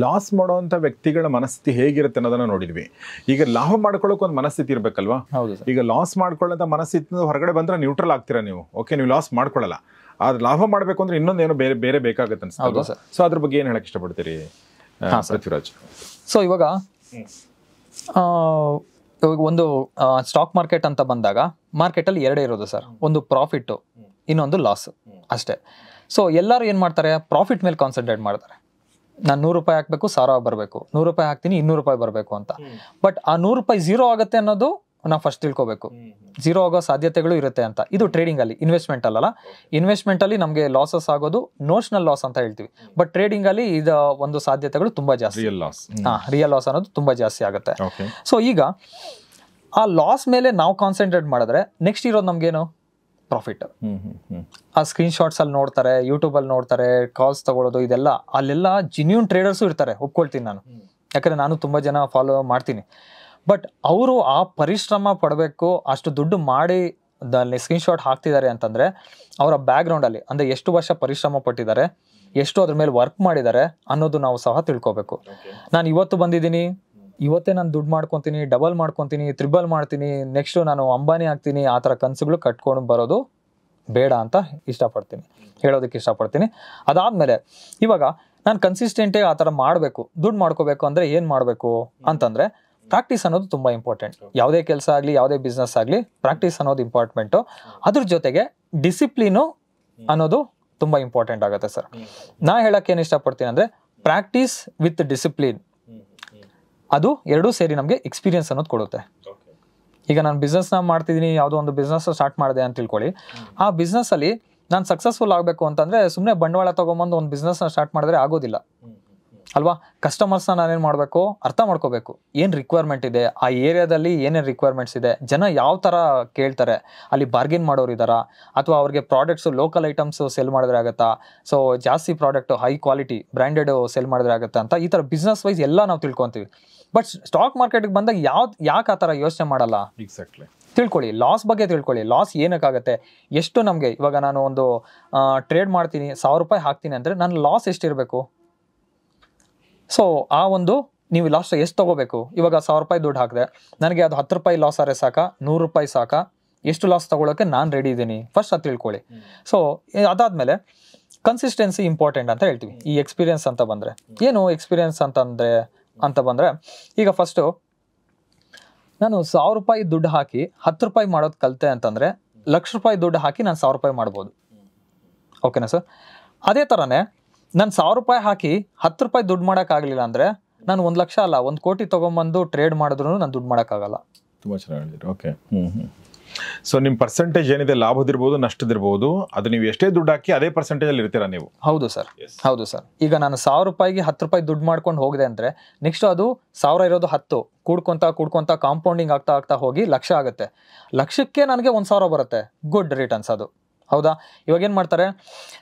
ಲಾಸ್ ಮಾಡುವಂತ ವ್ಯಕ್ತಿಗಳ ಮನಸ್ಥಿತಿ ಹೇಗಿರುತ್ತೆ ಅನ್ನೋದನ್ನ ನೋಡಿದ್ವಿ. ಈಗ ಲಾಭ ಮಾಡ್ಕೊಳ್ಳೋಕೆ ಒಂದು ಮನಸ್ಥಿತಿ ಇರ್ಬೇಕಲ್ವಾ? ಹೌದು. ಈಗ ಲಾಸ್ ಮಾಡ್ಕೊಳ್ಳೋಂಥ ಮನಸ್ಥಿತಿ ಹೊರಗಡೆ ಬಂದ್ರೆ ನ್ಯೂಟ್ರಲ್ ಆಗ್ತೀರಾ ನೀವು, ಓಕೆ ನೀವು ಲಾಸ್ ಮಾಡ್ಕೊಳ್ಳಲ್ಲ. ಆದ್ರೆ ಲಾಭ ಮಾಡ್ಬೇಕು ಅಂದ್ರೆ ಇನ್ನೊಂದೇನೋ ಬೇರೆ ಬೇರೆ ಬೇಕಾಗುತ್ತೆ ಅನ್ಸುತ್ತೆ. ಸೊ ಅದ್ರ ಬಗ್ಗೆ ಏನ್ ಹೇಳಕ್ ಇಷ್ಟಪಡ್ತೀರಿ ಪೃಥ್ವಿರಾಜ್? ಸೊ ಇವಾಗ ಒಂದು ಸ್ಟಾಕ್ ಮಾರ್ಕೆಟ್ ಅಂತ ಬಂದಾಗ ಮಾರ್ಕೆಟಲ್ಲಿ ಎರಡೇ ಇರೋದು ಸರ್, ಒಂದು ಪ್ರಾಫಿಟ್ಟು, ಇನ್ನೊಂದು ಲಾಸ್ ಅಷ್ಟೇ. ಸೊ ಎಲ್ಲರೂ ಏನು ಮಾಡ್ತಾರೆ, ಪ್ರಾಫಿಟ್ ಮೇಲೆ ಕಾನ್ಸಂಟ್ರೇಟ್ ಮಾಡ್ತಾರೆ. ನಾನು 100 ರೂಪಾಯಿ ಹಾಕಬೇಕು, 1000 ಬರಬೇಕು, 100 ರೂಪಾಯಿ ಹಾಕ್ತೀನಿ 200 ರೂಪಾಯಿ ಬರಬೇಕು ಅಂತ. ಬಟ್ ಆ 100 ರೂಪಾಯಿ ಝೀರೋ ಆಗುತ್ತೆ ಅನ್ನೋದು ನಾವು ಫಸ್ಟ್ ತಿಳ್ಕೊಬೇಕು. ಝೀರೋ ಆಗೋ ಸಾಧ್ಯತೆಗಳು ಇರುತ್ತೆ ಅಂತ. ಇದು ಟ್ರೇಡಿಂಗ್ ಅಲ್ಲಿ, ಇನ್ವೆಸ್ಟ್ಮೆಂಟ್ ಅಲ್ಲ. ಇನ್ವೆಸ್ಟ್ಮೆಂಟ್ ಅಲ್ಲಿ ನಮಗೆ ಲಾಸಸ್ ಆಗೋದು ನೋಷನಲ್ ಲಾಸ್ ಅಂತ ಹೇಳ್ತೀವಿ. ಬಟ್ ಟ್ರೇಡಿಂಗ್ ಅಲ್ಲಿ ಇದು ಒಂದು ಸಾಧ್ಯತೆಗಳು ತುಂಬಾ ಜಾಸ್ತಿ, ರಿಯಲ್ ಲಾಸ್ ಅನ್ನೋದು ತುಂಬಾ ಜಾಸ್ತಿ ಆಗುತ್ತೆ. ಸೊ ಈಗ ಆ ಲಾಸ್ ಮೇಲೆ ನಾವು ಕಾನ್ಸಂಟ್ರೇಟ್ ಮಾಡಿದ್ರೆ ನೆಕ್ಸ್ಟ್ ಇರೋದು ನಮ್ಗೇನು, ಪ್ರಾಫಿಟ್. ಆ ಸ್ಕ್ರೀನ್ ಶಾಟ್ಸ್ ಅಲ್ಲಿ ನೋಡ್ತಾರೆ, ಯೂಟ್ಯೂಬ್ ಅಲ್ಲಿ ನೋಡ್ತಾರೆ, ಕಾಲ್ಸ್ ತಗೊಳ್ಳೋದು, ಇದೆಲ್ಲ ಅಲ್ಲೆಲ್ಲ ಜೆನ್ಯೂನ್ ಟ್ರೇಡರ್ಸು ಇರ್ತಾರೆ, ಒಪ್ಕೊಳ್ತೀನಿ ನಾನು, ಯಾಕಂದ್ರೆ ನಾನು ತುಂಬಾ ಜನ ಫಾಲೋ ಮಾಡ್ತೀನಿ. ಬಟ್ ಅವರು ಆ ಪರಿಶ್ರಮ ಪಡಬೇಕು, ಅಷ್ಟು ದುಡ್ಡು ಮಾಡಿ ಸ್ಕ್ರೀನ್ ಶಾಟ್ ಹಾಕ್ತಿದ್ದಾರೆ ಅಂತಂದ್ರೆ ಅವರ ಬ್ಯಾಕ್ ಗ್ರೌಂಡ್ ಅಲ್ಲಿ ಅಂದ್ರೆ ಎಷ್ಟು ವರ್ಷ ಪರಿಶ್ರಮ ಪಟ್ಟಿದ್ದಾರೆ, ಎಷ್ಟು ಅದ್ರ ಮೇಲೆ ವರ್ಕ್ ಮಾಡಿದ್ದಾರೆ ಅನ್ನೋದು ನಾವು ಸಹ ತಿಳ್ಕೊಬೇಕು. ನಾನು ಇವತ್ತು ಬಂದಿದ್ದೀನಿ, ಇವತ್ತೇ ನಾನು ದುಡ್ಡು ಮಾಡ್ಕೊತೀನಿ, ಡಬಲ್ ಮಾಡ್ಕೊತೀನಿ, ತ್ರಿಬಲ್ ಮಾಡ್ತೀನಿ, ನೆಕ್ಸ್ಟ್ ನಾನು ಅಂಬಾನಿ ಆಗ್ತೀನಿ, ಆ ಥರ ಕನಸುಗಳು ಕಟ್ಕೊಂಡು ಬರೋದು ಬೇಡ ಅಂತ ಹೇಳೋದಕ್ಕೆ ಇಷ್ಟಪಡ್ತೀನಿ. ಅದಾದ್ಮೇಲೆ ಇವಾಗ ನಾನು ಕನ್ಸಿಸ್ಟೆಂಟಾಗಿ ಆ ಥರ ಮಾಡಬೇಕು, ದುಡ್ಡು ಮಾಡ್ಕೋಬೇಕು ಅಂದರೆ ಏನು ಮಾಡಬೇಕು ಅಂತಂದರೆ ಪ್ರಾಕ್ಟೀಸ್ ಅನ್ನೋದು ತುಂಬ ಇಂಪಾರ್ಟೆಂಟ್. ಯಾವುದೇ ಕೆಲಸ ಆಗಲಿ, ಯಾವುದೇ ಬಿಸ್ನೆಸ್ ಆಗಲಿ, ಪ್ರಾಕ್ಟೀಸ್ ಅನ್ನೋದು ಇಂಪಾರ್ಟೆಂಟು. ಅದ್ರ ಜೊತೆಗೆ ಡಿಸಿಪ್ಲಿನು ಅನ್ನೋದು ತುಂಬ ಇಂಪಾರ್ಟೆಂಟ್ ಆಗುತ್ತೆ ಸರ್. ನಾ ಹೇಳಕ್ಕೆ ಏನು ಇಷ್ಟಪಡ್ತೀನಿ ಅಂದರೆ ಪ್ರಾಕ್ಟೀಸ್ ವಿತ್ ಡಿಸಿಪ್ಲಿನ್, ಅದು ಎರಡೂ ಸೇರಿ ನಮಗೆ ಎಕ್ಸ್ಪೀರಿಯನ್ಸ್ ಅನ್ನೋದು ಕೊಡುತ್ತೆ. ಈಗ ನಾನು ಬಿಸ್ನೆಸ್ನ ಮಾಡ್ತಿದ್ದೀನಿ, ಯಾವುದೋ ಒಂದು ಬಿಸ್ನೆಸ್ ಸ್ಟಾರ್ಟ್ ಮಾಡಿದೆ ಅಂತ ತಿಳ್ಕೊಳ್ಳಿ. ಆ ಬಿಸ್ನೆಸ್ಸಲ್ಲಿ ನಾನು ಸಕ್ಸಸ್ಫುಲ್ ಆಗಬೇಕು ಅಂತಂದರೆ ಸುಮ್ಮನೆ ಬಂಡವಾಳ ತೊಗೊಂಬಂದು ಒಂದು ಬಿಸ್ನೆಸ್ನ ಸ್ಟಾರ್ಟ್ ಮಾಡಿದ್ರೆ ಆಗೋದಿಲ್ಲ ಅಲ್ವಾ? ಕಸ್ಟಮರ್ಸ್ನ ನಾನೇನು ಮಾಡಬೇಕು, ಅರ್ಥ ಮಾಡ್ಕೋಬೇಕು, ಏನು ರಿಕ್ವೈರ್ಮೆಂಟ್ ಇದೆ, ಆ ಏರಿಯಾದಲ್ಲಿ ಏನೇನು ರಿಕ್ವೈರ್ಮೆಂಟ್ಸ್ ಇದೆ, ಜನ ಯಾವ ಥರ ಕೇಳ್ತಾರೆ, ಅಲ್ಲಿ ಬಾರ್ಗೇನ್ ಮಾಡೋರು ಇದ್ದಾರಾ, ಅಥವಾ ಅವ್ರಿಗೆ ಪ್ರಾಡಕ್ಟ್ಸು ಲೋಕಲ್ ಐಟಮ್ಸು ಸೆಲ್ ಮಾಡಿದ್ರೆ ಆಗುತ್ತಾ, ಸೊ ಜಾಸ್ತಿ product high quality branded cell ಮಾಡಿದ್ರೆ ಆಗುತ್ತಾ ಅಂತ ಈ ಥರ ಬಿಸ್ನೆಸ್ ವೈಸ್ ಎಲ್ಲ ನಾವು ತಿಳ್ಕೊತೀವಿ. ಬಟ್ ಸ್ಟಾಕ್ ಮಾರ್ಕೆಟ್ಗೆ ಬಂದಾಗ ಯಾಕೆ ಆ ಥರ ಯೋಚನೆ ಮಾಡಲ್ಲ? ಎಕ್ಸಾಕ್ಟ್ಲಿ. ತಿಳ್ಕೊಳ್ಳಿ, ಲಾಸ್ ಬಗ್ಗೆ ತಿಳ್ಕೊಳ್ಳಿ. ಲಾಸ್ ಏನಕ್ಕಾಗತ್ತೆ, ಎಷ್ಟು ನಮಗೆ ಇವಾಗ ನಾನು ಒಂದು ಟ್ರೇಡ್ ಮಾಡ್ತೀನಿ, 1000 ರೂಪಾಯಿ ಹಾಕ್ತೀನಿ ಅಂದರೆ ನನ್ನ ಲಾಸ್ ಎಷ್ಟಿರಬೇಕು? ಸೊ ಆ ಒಂದು ನೀವು ಲಾಸ್ಟ್ ಎಷ್ಟು ತೊಗೋಬೇಕು? ಇವಾಗ 1000 ರೂಪಾಯಿ ದುಡ್ಡು ಹಾಕಿದೆ, ನನಗೆ ಅದು 10 ರೂಪಾಯಿ ಲಾಸ್ ಆದರೆ ಸಾಕಾ, 100 ರೂಪಾಯಿ ಸಾಕಾ, ಎಷ್ಟು ಲಾಸ್ ತೊಗೊಳಕ್ಕೆ ನಾನು ರೆಡಿ ಇದ್ದೀನಿ, ಫಸ್ಟ್ ಅದು ತಿಳ್ಕೊಳ್ಳಿ. ಸೊ ಅದಾದಮೇಲೆ ಕನ್ಸಿಸ್ಟೆನ್ಸಿ ಇಂಪಾರ್ಟೆಂಟ್ ಅಂತ ಹೇಳ್ತೀವಿ. ಈ ಎಕ್ಸ್ಪೀರಿಯನ್ಸ್ ಅಂತ ಬಂದರೆ ಏನು ಎಕ್ಸ್ಪೀರಿಯನ್ಸ್ ಅಂತ ಬಂದರೆ ಈಗ ಫಸ್ಟು ನಾನು 1000 ರೂಪಾಯಿ ದುಡ್ಡು ಹಾಕಿ 10 ರೂಪಾಯಿ ಮಾಡೋದು ಕಲಿತೆ ಅಂತಂದರೆ 1,00,000 ರೂಪಾಯಿ ದುಡ್ಡು ಹಾಕಿ ನಾನು 1000 ರೂಪಾಯಿ ಮಾಡ್ಬೋದು. ಓಕೆನಾ ಸರ್? ಅದೇ ಥರನೇ ನಾನು 1000 ರೂಪಾಯಿ ಹಾಕಿ 10 ರೂಪಾಯಿ ದುಡ್ಡು ಮಾಡೋಕ್ಕಾಗಲಿಲ್ಲ ಅಂದರೆ ನಾನು 1 ಲಕ್ಷ ಅಲ್ಲ 1 ಕೋಟಿ ತೊಗೊಂಬಂದು ಟ್ರೇಡ್ ಮಾಡಿದ್ರು ನಾನು ದುಡ್ಡು ಮಾಡೋಕ್ಕಾಗಲ್ಲ. ತುಂಬ ಚೆನ್ನಾಗಿ ಹೇಳಿದ್ರಿ. ಓಕೆ. ಸೊ ನಿಮ್ಮ ಪರ್ಸೆಂಟೇಜ್ ಏನಿದೆ, ಲಾಭದಿರ್ಬೋದು, ನಷ್ಟದಿರ್ಬೋದು, ಅದು ನೀವು ಎಷ್ಟೇ ದುಡ್ಡು ಹಾಕಿ ಅದೇ ಪರ್ಸೆಂಟೇಜಲ್ಲಿ ಇರ್ತೀರಾ ನೀವು? ಹೌದು ಸರ್, ಹೌದು ಸರ್. ಈಗ ನಾನು 1000 ರೂಪಾಯಿಗೆ 10 ರೂಪಾಯಿ ದುಡ್ಡು ಮಾಡ್ಕೊಂಡು ಹೋಗಿದೆ ಅಂದರೆ ನೆಕ್ಸ್ಟ್ ಅದು 1000 ಇರೋದು 10 ಕೂಡ್ಕೊಂತ ಕಾಂಪೌಂಡಿಂಗ್ ಆಗ್ತಾ ಹೋಗಿ 1,00,000 ಆಗುತ್ತೆ. 1,00,000ಕ್ಕೆ ನನಗೆ 1,000 ಬರುತ್ತೆ, ಗುಡ್ ರಿಟರ್ನ್ಸ್ ಅದು. ಹೌದಾ? ಇವಾಗ ಏನು ಮಾಡ್ತಾರೆ,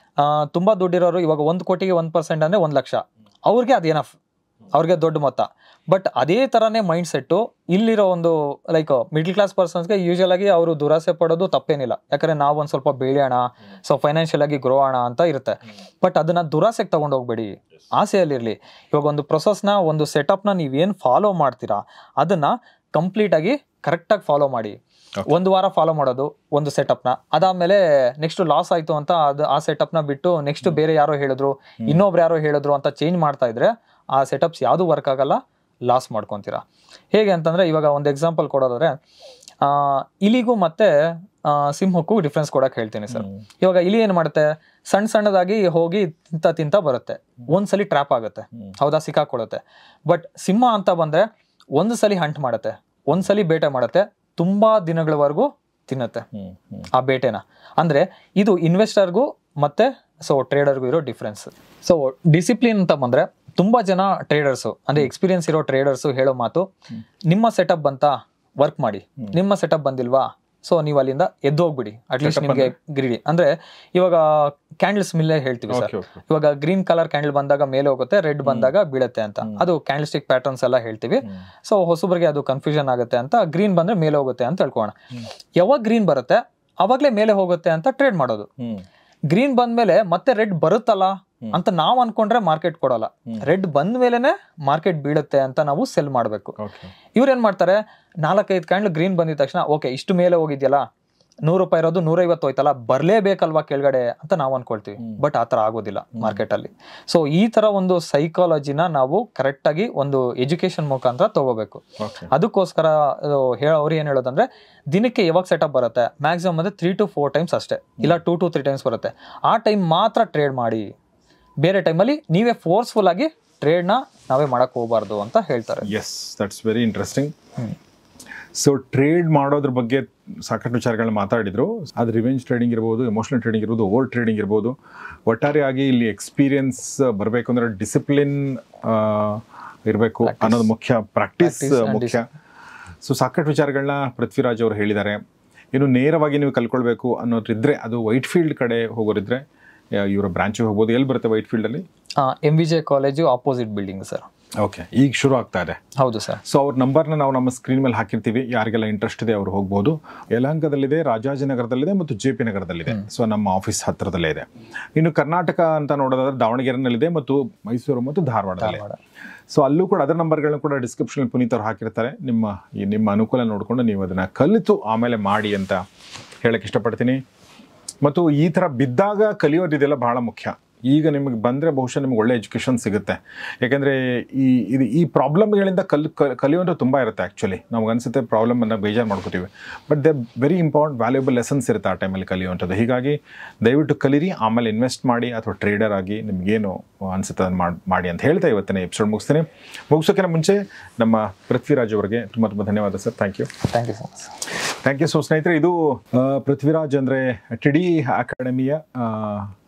ತುಂಬ ದುಡ್ಡಿರೋರು ಇವಾಗ 1 ಕೋಟಿಗೆ 1% ಅಂದರೆ 1,00,000, ಅವ್ರಿಗೆ ಅದು ಎನಫ್, ಅವ್ರಿಗೆ ದೊಡ್ಡ ಮೊತ್ತ. ಬಟ್ ಅದೇ ಥರನೇ ಮೈಂಡ್ ಸೆಟ್ಟು ಇಲ್ಲಿರೋ ಒಂದು ಲೈಕ್ ಮಿಡ್ಲ್ ಕ್ಲಾಸ್ ಪರ್ಸನ್ಸ್ಗೆ ಯೂಶಲ್ ಆಗಿ ಅವರು ದುರಾಸೆ ಪಡೋದು ತಪ್ಪೇನಿಲ್ಲ, ಯಾಕಂದರೆ ನಾವು ಒಂದು ಸ್ವಲ್ಪ ಬೆಳೆಯೋಣ, ಸೊ ಫೈನಾನ್ಷಿಯಲ್ ಆಗಿ ಗ್ರೋ ಆಗೋಣ ಅಂತ ಇರುತ್ತೆ. ಬಟ್ ಅದನ್ನು ದುರಾಸೆಗೆ ತೊಗೊಂಡು ಹೋಗ್ಬೇಡಿ, ಆಸೆಯಲ್ಲಿರಲಿ. ಇವಾಗ ಒಂದು ಪ್ರೊಸೆಸ್ನ, ಒಂದು ಸೆಟಪ್ನ ನೀವೇನು ಫಾಲೋ ಮಾಡ್ತೀರಾ ಅದನ್ನು ಕಂಪ್ಲೀಟಾಗಿ ಕರೆಕ್ಟಾಗಿ ಫಾಲೋ ಮಾಡಿ. 1 ವಾರ ಫಾಲೋ ಮಾಡೋದು ಒಂದು ಸೆಟಪ್ನ, ಅದಾದಮೇಲೆ ನೆಕ್ಸ್ಟ್ ಲಾಸ್ ಆಯಿತು ಅಂತ ಆ ಸೆಟಪ್ನ ಬಿಟ್ಟು ನೆಕ್ಸ್ಟ್ ಬೇರೆ ಯಾರೋ ಹೇಳಿದ್ರು, ಇನ್ನೊಬ್ರು ಯಾರೋ ಹೇಳಿದ್ರು ಅಂತ ಚೇಂಜ್ ಮಾಡ್ತಾ ಇದ್ರೆ ಆ ಸೆಟಪ್ಸ್ ಯಾವುದೂ ವರ್ಕ್ ಆಗಲ್ಲ, ಲಾಸ್ ಮಾಡ್ಕೊತೀರಾ. ಹೇಗೆ ಅಂತಂದರೆ ಇವಾಗ ಒಂದು ಎಕ್ಸಾಂಪಲ್ ಕೊಡೋದಾದ್ರೆ ಇಲಿಗೂ ಮತ್ತೆ ಸಿಂಹಕ್ಕೂ ಡಿಫ್ರೆನ್ಸ್ ಕೊಡಕ್ ಹೇಳ್ತೀನಿ ಸರ್. ಇವಾಗ ಇಲಿ ಏನ್ ಮಾಡುತ್ತೆ, ಸಣ್ಣ ಸಣ್ಣದಾಗಿ ಹೋಗಿ ತಿಂತ ಬರುತ್ತೆ, ಒಂದ್ಸಲಿ ಟ್ರ್ಯಾಪ್ ಆಗುತ್ತೆ, ಹೌದಾ, ಸಿಕ್ಕಾಕೊಳ್ಳುತ್ತೆ. ಬಟ್ ಸಿಂಹ ಅಂತ ಬಂದ್ರೆ ಒಂದ್ಸಲಿ ಹಂಟ್ ಮಾಡುತ್ತೆ, ಒಂದ್ಸಲಿ ಬೇಟೆ ಮಾಡುತ್ತೆ, ತುಂಬಾ ದಿನಗಳವರೆಗೂ ತಿನ್ನುತ್ತೆ ಆ ಬೇಟೆನ. ಅಂದ್ರೆ ಇದು ಇನ್ವೆಸ್ಟರ್ಗೂ ಮತ್ತೆ ಟ್ರೇಡರ್ಗೂ ಇರೋ ಡಿಫ್ರೆನ್ಸ್. ಡಿಸಿಪ್ಲಿನ್ ಅಂತ ಬಂದ್ರೆ ತುಂಬಾ ಜನ ಟ್ರೇಡರ್ಸ್ ಅಂದ್ರೆ ಎಕ್ಸ್ಪೀರಿಯನ್ಸ್ ಇರೋ ಟ್ರೇಡರ್ಸ್ ಹೇಳೋ ಮಾತು, ನಿಮ್ಮ ಸೆಟಪ್ ಬಂತ ವರ್ಕ್ ಮಾಡಿ, ನಿಮ್ಮ ಸೆಟಪ್ ಬಂದಿಲ್ವಾ ಸೊ ನೀವು ಅಲ್ಲಿಂದ ಎದ್ದು ಹೋಗ್ಬಿಡಿ, ಅಟ್ಲೀಸ್ಟ್ ನಿಮ್ಗೆ ಗ್ರೀಡಿ. ಅಂದ್ರೆ ಇವಾಗ ಕ್ಯಾಂಡಲ್ಸ್ ಮಿಲ್ಲೇ ಹೇಳ್ತೀವಿ ಸರ್, ಇವಾಗ ಗ್ರೀನ್ ಕಲರ್ ಕ್ಯಾಂಡಲ್ ಬಂದಾಗ ಮೇಲೆ ಹೋಗುತ್ತೆ, ರೆಡ್ ಬಂದಾಗ ಬೀಳುತ್ತೆ ಅಂತ, ಅದು ಕ್ಯಾಂಡಲ್ ಸ್ಟಿಕ್ ಪ್ಯಾಟರ್ನ್ಸ್ ಎಲ್ಲ ಹೇಳ್ತೀವಿ. ಸೊ ಹೊಸಬ್ರಿಗೆ ಅದು ಕನ್ಫ್ಯೂಷನ್ ಆಗುತ್ತೆ ಅಂತ, ಗ್ರೀನ್ ಬಂದ್ರೆ ಮೇಲೆ ಹೋಗುತ್ತೆ ಅಂತ ಹೇಳ್ಕೋಣ. ಯಾವಾಗ ಗ್ರೀನ್ ಬರುತ್ತೆ ಅವಾಗ್ಲೇ ಮೇಲೆ ಹೋಗುತ್ತೆ ಅಂತ ಟ್ರೇಡ್ ಮಾಡೋದು. ಗ್ರೀನ್ ಬಂದ್ಮೇಲೆ ಮತ್ತೆ ರೆಡ್ ಬರುತ್ತಲ್ಲ ಅಂತ ನಾವ್ ಅನ್ಕೊಂಡ್ರೆ ಮಾರ್ಕೆಟ್ ಕೊಡಲ್ಲ, ರೆಡ್ ಬಂದ ಮೇಲೆನೆ ಮಾರ್ಕೆಟ್ ಬೀಳುತ್ತೆ ಅಂತ ನಾವು ಸೆಲ್ ಮಾಡ್ಬೇಕು. ಇವ್ರು ಏನ್ ಮಾಡ್ತಾರೆ, 4-5 ಕ್ಯಾಂಡಲ್ ಗ್ರೀನ್ ಬಂದಿದ ತಕ್ಷಣ ಓಕೆ ಇಷ್ಟು ಮೇಲೆ ಹೋಗಿದ್ಯಲ್ಲ, ₹100 ಇರೋದು 150 ಹೋಯ್ತಲ್ಲ, ಬರ್ಲೇಬೇಕಲ್ವಾ ಕೆಳಗಡೆ ಅಂತ ನಾವು ಅನ್ಕೊಳ್ತೀವಿ. ಬಟ್ ಆತರ ಆಗೋದಿಲ್ಲ ಮಾರ್ಕೆಟ್ ಅಲ್ಲಿ. ಸೊ ಈ ತರ ಒಂದು ಸೈಕಾಲಜಿನ ನಾವು ಕರೆಕ್ಟ್ ಆಗಿ ಒಂದು ಎಜುಕೇಶನ್ ಮುಖಾಂತರ ತಗೋಬೇಕು. ಅದಕ್ಕೋಸ್ಕರ ಅವ್ರು ಏನ್ ಹೇಳೋದಂದ್ರೆ, ದಿನಕ್ಕೆ ಯಾವಾಗ ಸೆಟಪ್ ಬರುತ್ತೆ ಮ್ಯಾಕ್ಸಿಮಮ್ ಅಂದ್ರೆ 3 to 4 ಟೈಮ್ಸ್ ಅಷ್ಟೇ, ಇಲ್ಲ 2 to 3 ಟೈಮ್ಸ್ ಬರುತ್ತೆ. ಆ ಟೈಮ್ ಮಾತ್ರ ಟ್ರೇಡ್ ಮಾಡಿ, ಬೇರೆ ಟೈಮಲ್ಲಿ ನೀವೇ ಫೋರ್ಸ್ಫುಲ್ ಆಗಿ ಟ್ರೇಡ್ನ ನಾವೇ ಮಾಡಕ್ ಹೋಗ್ಬಾರ್ದು ಅಂತ ಹೇಳ್ತಾರೆ. Yes, that's very interesting. So trade ಮಾಡೋದ್ರ ಬಗ್ಗೆ ಸಾಕಷ್ಟು ವಿಚಾರಗಳನ್ನ ಮಾತಾಡಿದ್ರು. ಅದು ರಿವೆಂಜ್ ಟ್ರೇಡಿಂಗ್ ಇರ್ಬೋದು, ಎಮೋಷನಲ್ ಟ್ರೇಡಿಂಗ್ ಇರ್ಬೋದು, ಓವರ್ ಟ್ರೇಡಿಂಗ್ ಇರ್ಬೋದು. ಒಟ್ಟಾರೆಯಾಗಿ ಇಲ್ಲಿ ಎಕ್ಸ್ಪೀರಿಯನ್ಸ್ ಬರಬೇಕು ಅಂದರೆ ಡಿಸಿಪ್ಲಿನ್ ಇರಬೇಕು ಅನ್ನೋದು ಮುಖ್ಯ, ಪ್ರಾಕ್ಟೀಸ್ ಮುಖ್ಯ. ಸೊ ಸಾಕಷ್ಟು ವಿಚಾರಗಳನ್ನ ಪೃಥ್ವಿರಾಜ್ ಅವರು ಹೇಳಿದ್ದಾರೆ. ಇನ್ನು ನೇರವಾಗಿ ನೀವು ಕಲ್ಕೊಳ್ಬೇಕು ಅನ್ನೋದ್ರಿದ್ರೆ ಅದು ವೈಟ್ ಫೀಲ್ಡ್ ಕಡೆ ಹೋಗೋರಿದ್ರೆ ಇವರ ಬ್ರಾಂಚಿಗೆ ಹೋಗ್ಬೋದು. ಎಲ್ಲಿ ಬರುತ್ತೆ ವೈಟ್ ಫೀಲ್ಡಲ್ಲಿ? MVJ college opposite building sir. Okay, ಈಗ ಶುರು ಆಗ್ತಾ ಇದೆ. ಹೌದು ಸರ್. ಸೊ ಅವ್ರ ನಂಬರ್ನ ನಾವು ನಮ್ಮ ಸ್ಕ್ರೀನ್ ಮೇಲೆ ಹಾಕಿರ್ತೀವಿ, ಯಾರಿಗೆಲ್ಲ ಇಂಟ್ರೆಸ್ಟ್ ಇದೆ ಅವರು ಹೋಗ್ಬೋದು. ಯಲಹಂಕದಲ್ಲಿದೆ, ರಾಜಾಜಿನಗರದಲ್ಲಿದೆ ಮತ್ತು JP ನಗರದಲ್ಲಿದೆ. ಸೊ ನಮ್ಮ ಆಫೀಸ್ ಹತ್ತಿರದಲ್ಲೇ ಇದೆ. ಇನ್ನು ಕರ್ನಾಟಕ ಅಂತ ನೋಡೋದಾದ್ರೆ ದಾವಣಗೆರೆನಲ್ಲಿದೆ ಮತ್ತು ಮೈಸೂರು ಮತ್ತು ಧಾರವಾಡದಲ್ಲಿ. ಸೊ ಅಲ್ಲೂ ಕೂಡ ಅದರ ನಂಬರ್ಗಳನ್ನ ಕೂಡ ಡಿಸ್ಕ್ರಿಪ್ಷನ್ ಪುನೀತ್ ಅವ್ರು ಹಾಕಿರ್ತಾರೆ. ನಿಮ್ಮ ಅನುಕೂಲ ನೋಡಿಕೊಂಡು ನೀವು ಅದನ್ನು ಕಲಿತು ಆಮೇಲೆ ಮಾಡಿ ಅಂತ ಹೇಳಕ್ಕೆ ಇಷ್ಟಪಡ್ತೀನಿ. ಮತ್ತು ಈ ಥರ ಬಿದ್ದಾಗ ಕಲಿಯೋದಿದೆಲ್ಲ ಬಹಳ ಮುಖ್ಯ. ಈಗ ನಿಮಗೆ ಬಂದರೆ ಬಹುಶಃ ನಿಮ್ಗೆ ಒಳ್ಳೆ ಎಜುಕೇಷನ್ ಸಿಗುತ್ತೆ. ಯಾಕೆಂದರೆ ಈ ಪ್ರಾಬ್ಲಮ್ಗಳಿಂದ ಕಲಿಯೋದು ತುಂಬ ಇರುತ್ತೆ. ಆ್ಯಕ್ಚುಲಿ ನಮ್ಗೆ ಅನಿಸುತ್ತೆ ಪ್ರಾಬ್ಲಮನ್ನು ಬೇಜಾರು ಮಾಡ್ಕೋತೀವಿ, but they very important valuable lessons ಇರುತ್ತೆ ಆ ಟೈಮಲ್ಲಿ ಕಲಿಯುವಂಥದ್ದು. ಹೀಗಾಗಿ ದಯವಿಟ್ಟು ಕಲೀರಿ, ಆಮೇಲೆ ಇನ್ವೆಸ್ಟ್ ಮಾಡಿ ಅಥವಾ ಟ್ರೇಡರ್ ಆಗಿ ನಿಮಗೇನು ಅನಿಸುತ್ತೆ ಅದನ್ನು ಮಾಡಿ ಅಂತ ಹೇಳ್ತಾ ಇವತ್ತಿನ ಎಪಿಸೋಡ್ ಮುಗಿಸ್ತೀನಿ. ಮುಗಿಸೋಕ್ಕಿಂತ ಮುಂಚೆ ನಮ್ಮ ಪೃಥ್ವಿರಾಜ್ ಅವರಿಗೆ ತುಂಬ ತುಂಬ ಧನ್ಯವಾದ sir. Thank you so much. Thank you. So ಸ್ನೇಹಿತರೆ, ಇದು ಪೃಥ್ವಿರಾಜ್ ಅಂದರೆ TD ಅಕಾಡೆಮಿಯ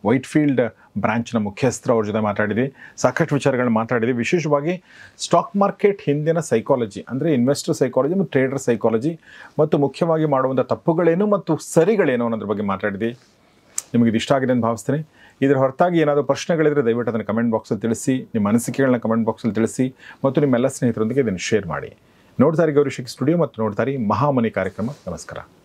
ವೈಟ್ ಫೀಲ್ಡ್ ಬ್ರಾಂಚ್ನ ಮುಖ್ಯಸ್ಥರು. ಅವ್ರ ಜೊತೆ ಮಾತಾಡಿದ್ವಿ, ಸಾಕಷ್ಟು ವಿಚಾರಗಳನ್ನ ಮಾತಾಡಿದ್ವಿ. ವಿಶೇಷವಾಗಿ ಸ್ಟಾಕ್ ಮಾರ್ಕೆಟ್ ಹಿಂದಿನ ಸೈಕಾಲಜಿ ಅಂದರೆ ಇನ್ವೆಸ್ಟರ್ ಸೈಕಾಲಜಿ ಮತ್ತು ಟ್ರೇಡರ್ ಸೈಕಾಲಜಿ ಮತ್ತು ಮುಖ್ಯವಾಗಿ ಮಾಡುವಂಥ ತಪ್ಪುಗಳೇನು ಮತ್ತು ಸರಿಗಳೇನು ಅನ್ನೋದ್ರ ಬಗ್ಗೆ ಮಾತಾಡಿದ್ವಿ. ನಿಮಗೆ ಇದು ಇಷ್ಟ ಆಗಿದೆ ಅಂತ ಭಾವಿಸ್ತೀನಿ. ಇದರ ಹೊರತಾಗಿ ಏನಾದರೂ ಪ್ರಶ್ನೆಗಳಿದ್ರೆ ದಯವಿಟ್ಟು ಅದನ್ನು ಕಮೆಂಟ್ ಬಾಕ್ಸಲ್ಲಿ ತಿಳಿಸಿ, ನಿಮ್ಮ ಅನಿಸಿಕೆಗಳನ್ನ ಕಮೆಂಟ್ ಬಾಕ್ಸಲ್ಲಿ ತಿಳಿಸಿ ಮತ್ತು ನಿಮ್ಮೆಲ್ಲ ಸ್ನೇಹಿತರೊಂದಿಗೆ ಇದನ್ನು ಶೇರ್ ಮಾಡಿ. ನೋಡ್ತಾರೆ ಗೌರಿ ಶೆಟ್ಟಿ ಸ್ಟುಡಿಯೋ ಮತ್ತು ನೋಡ್ತಾರೆ ಮಹಾಮನಿ ಕಾರ್ಯಕ್ರಮ. ನಮಸ್ಕಾರ.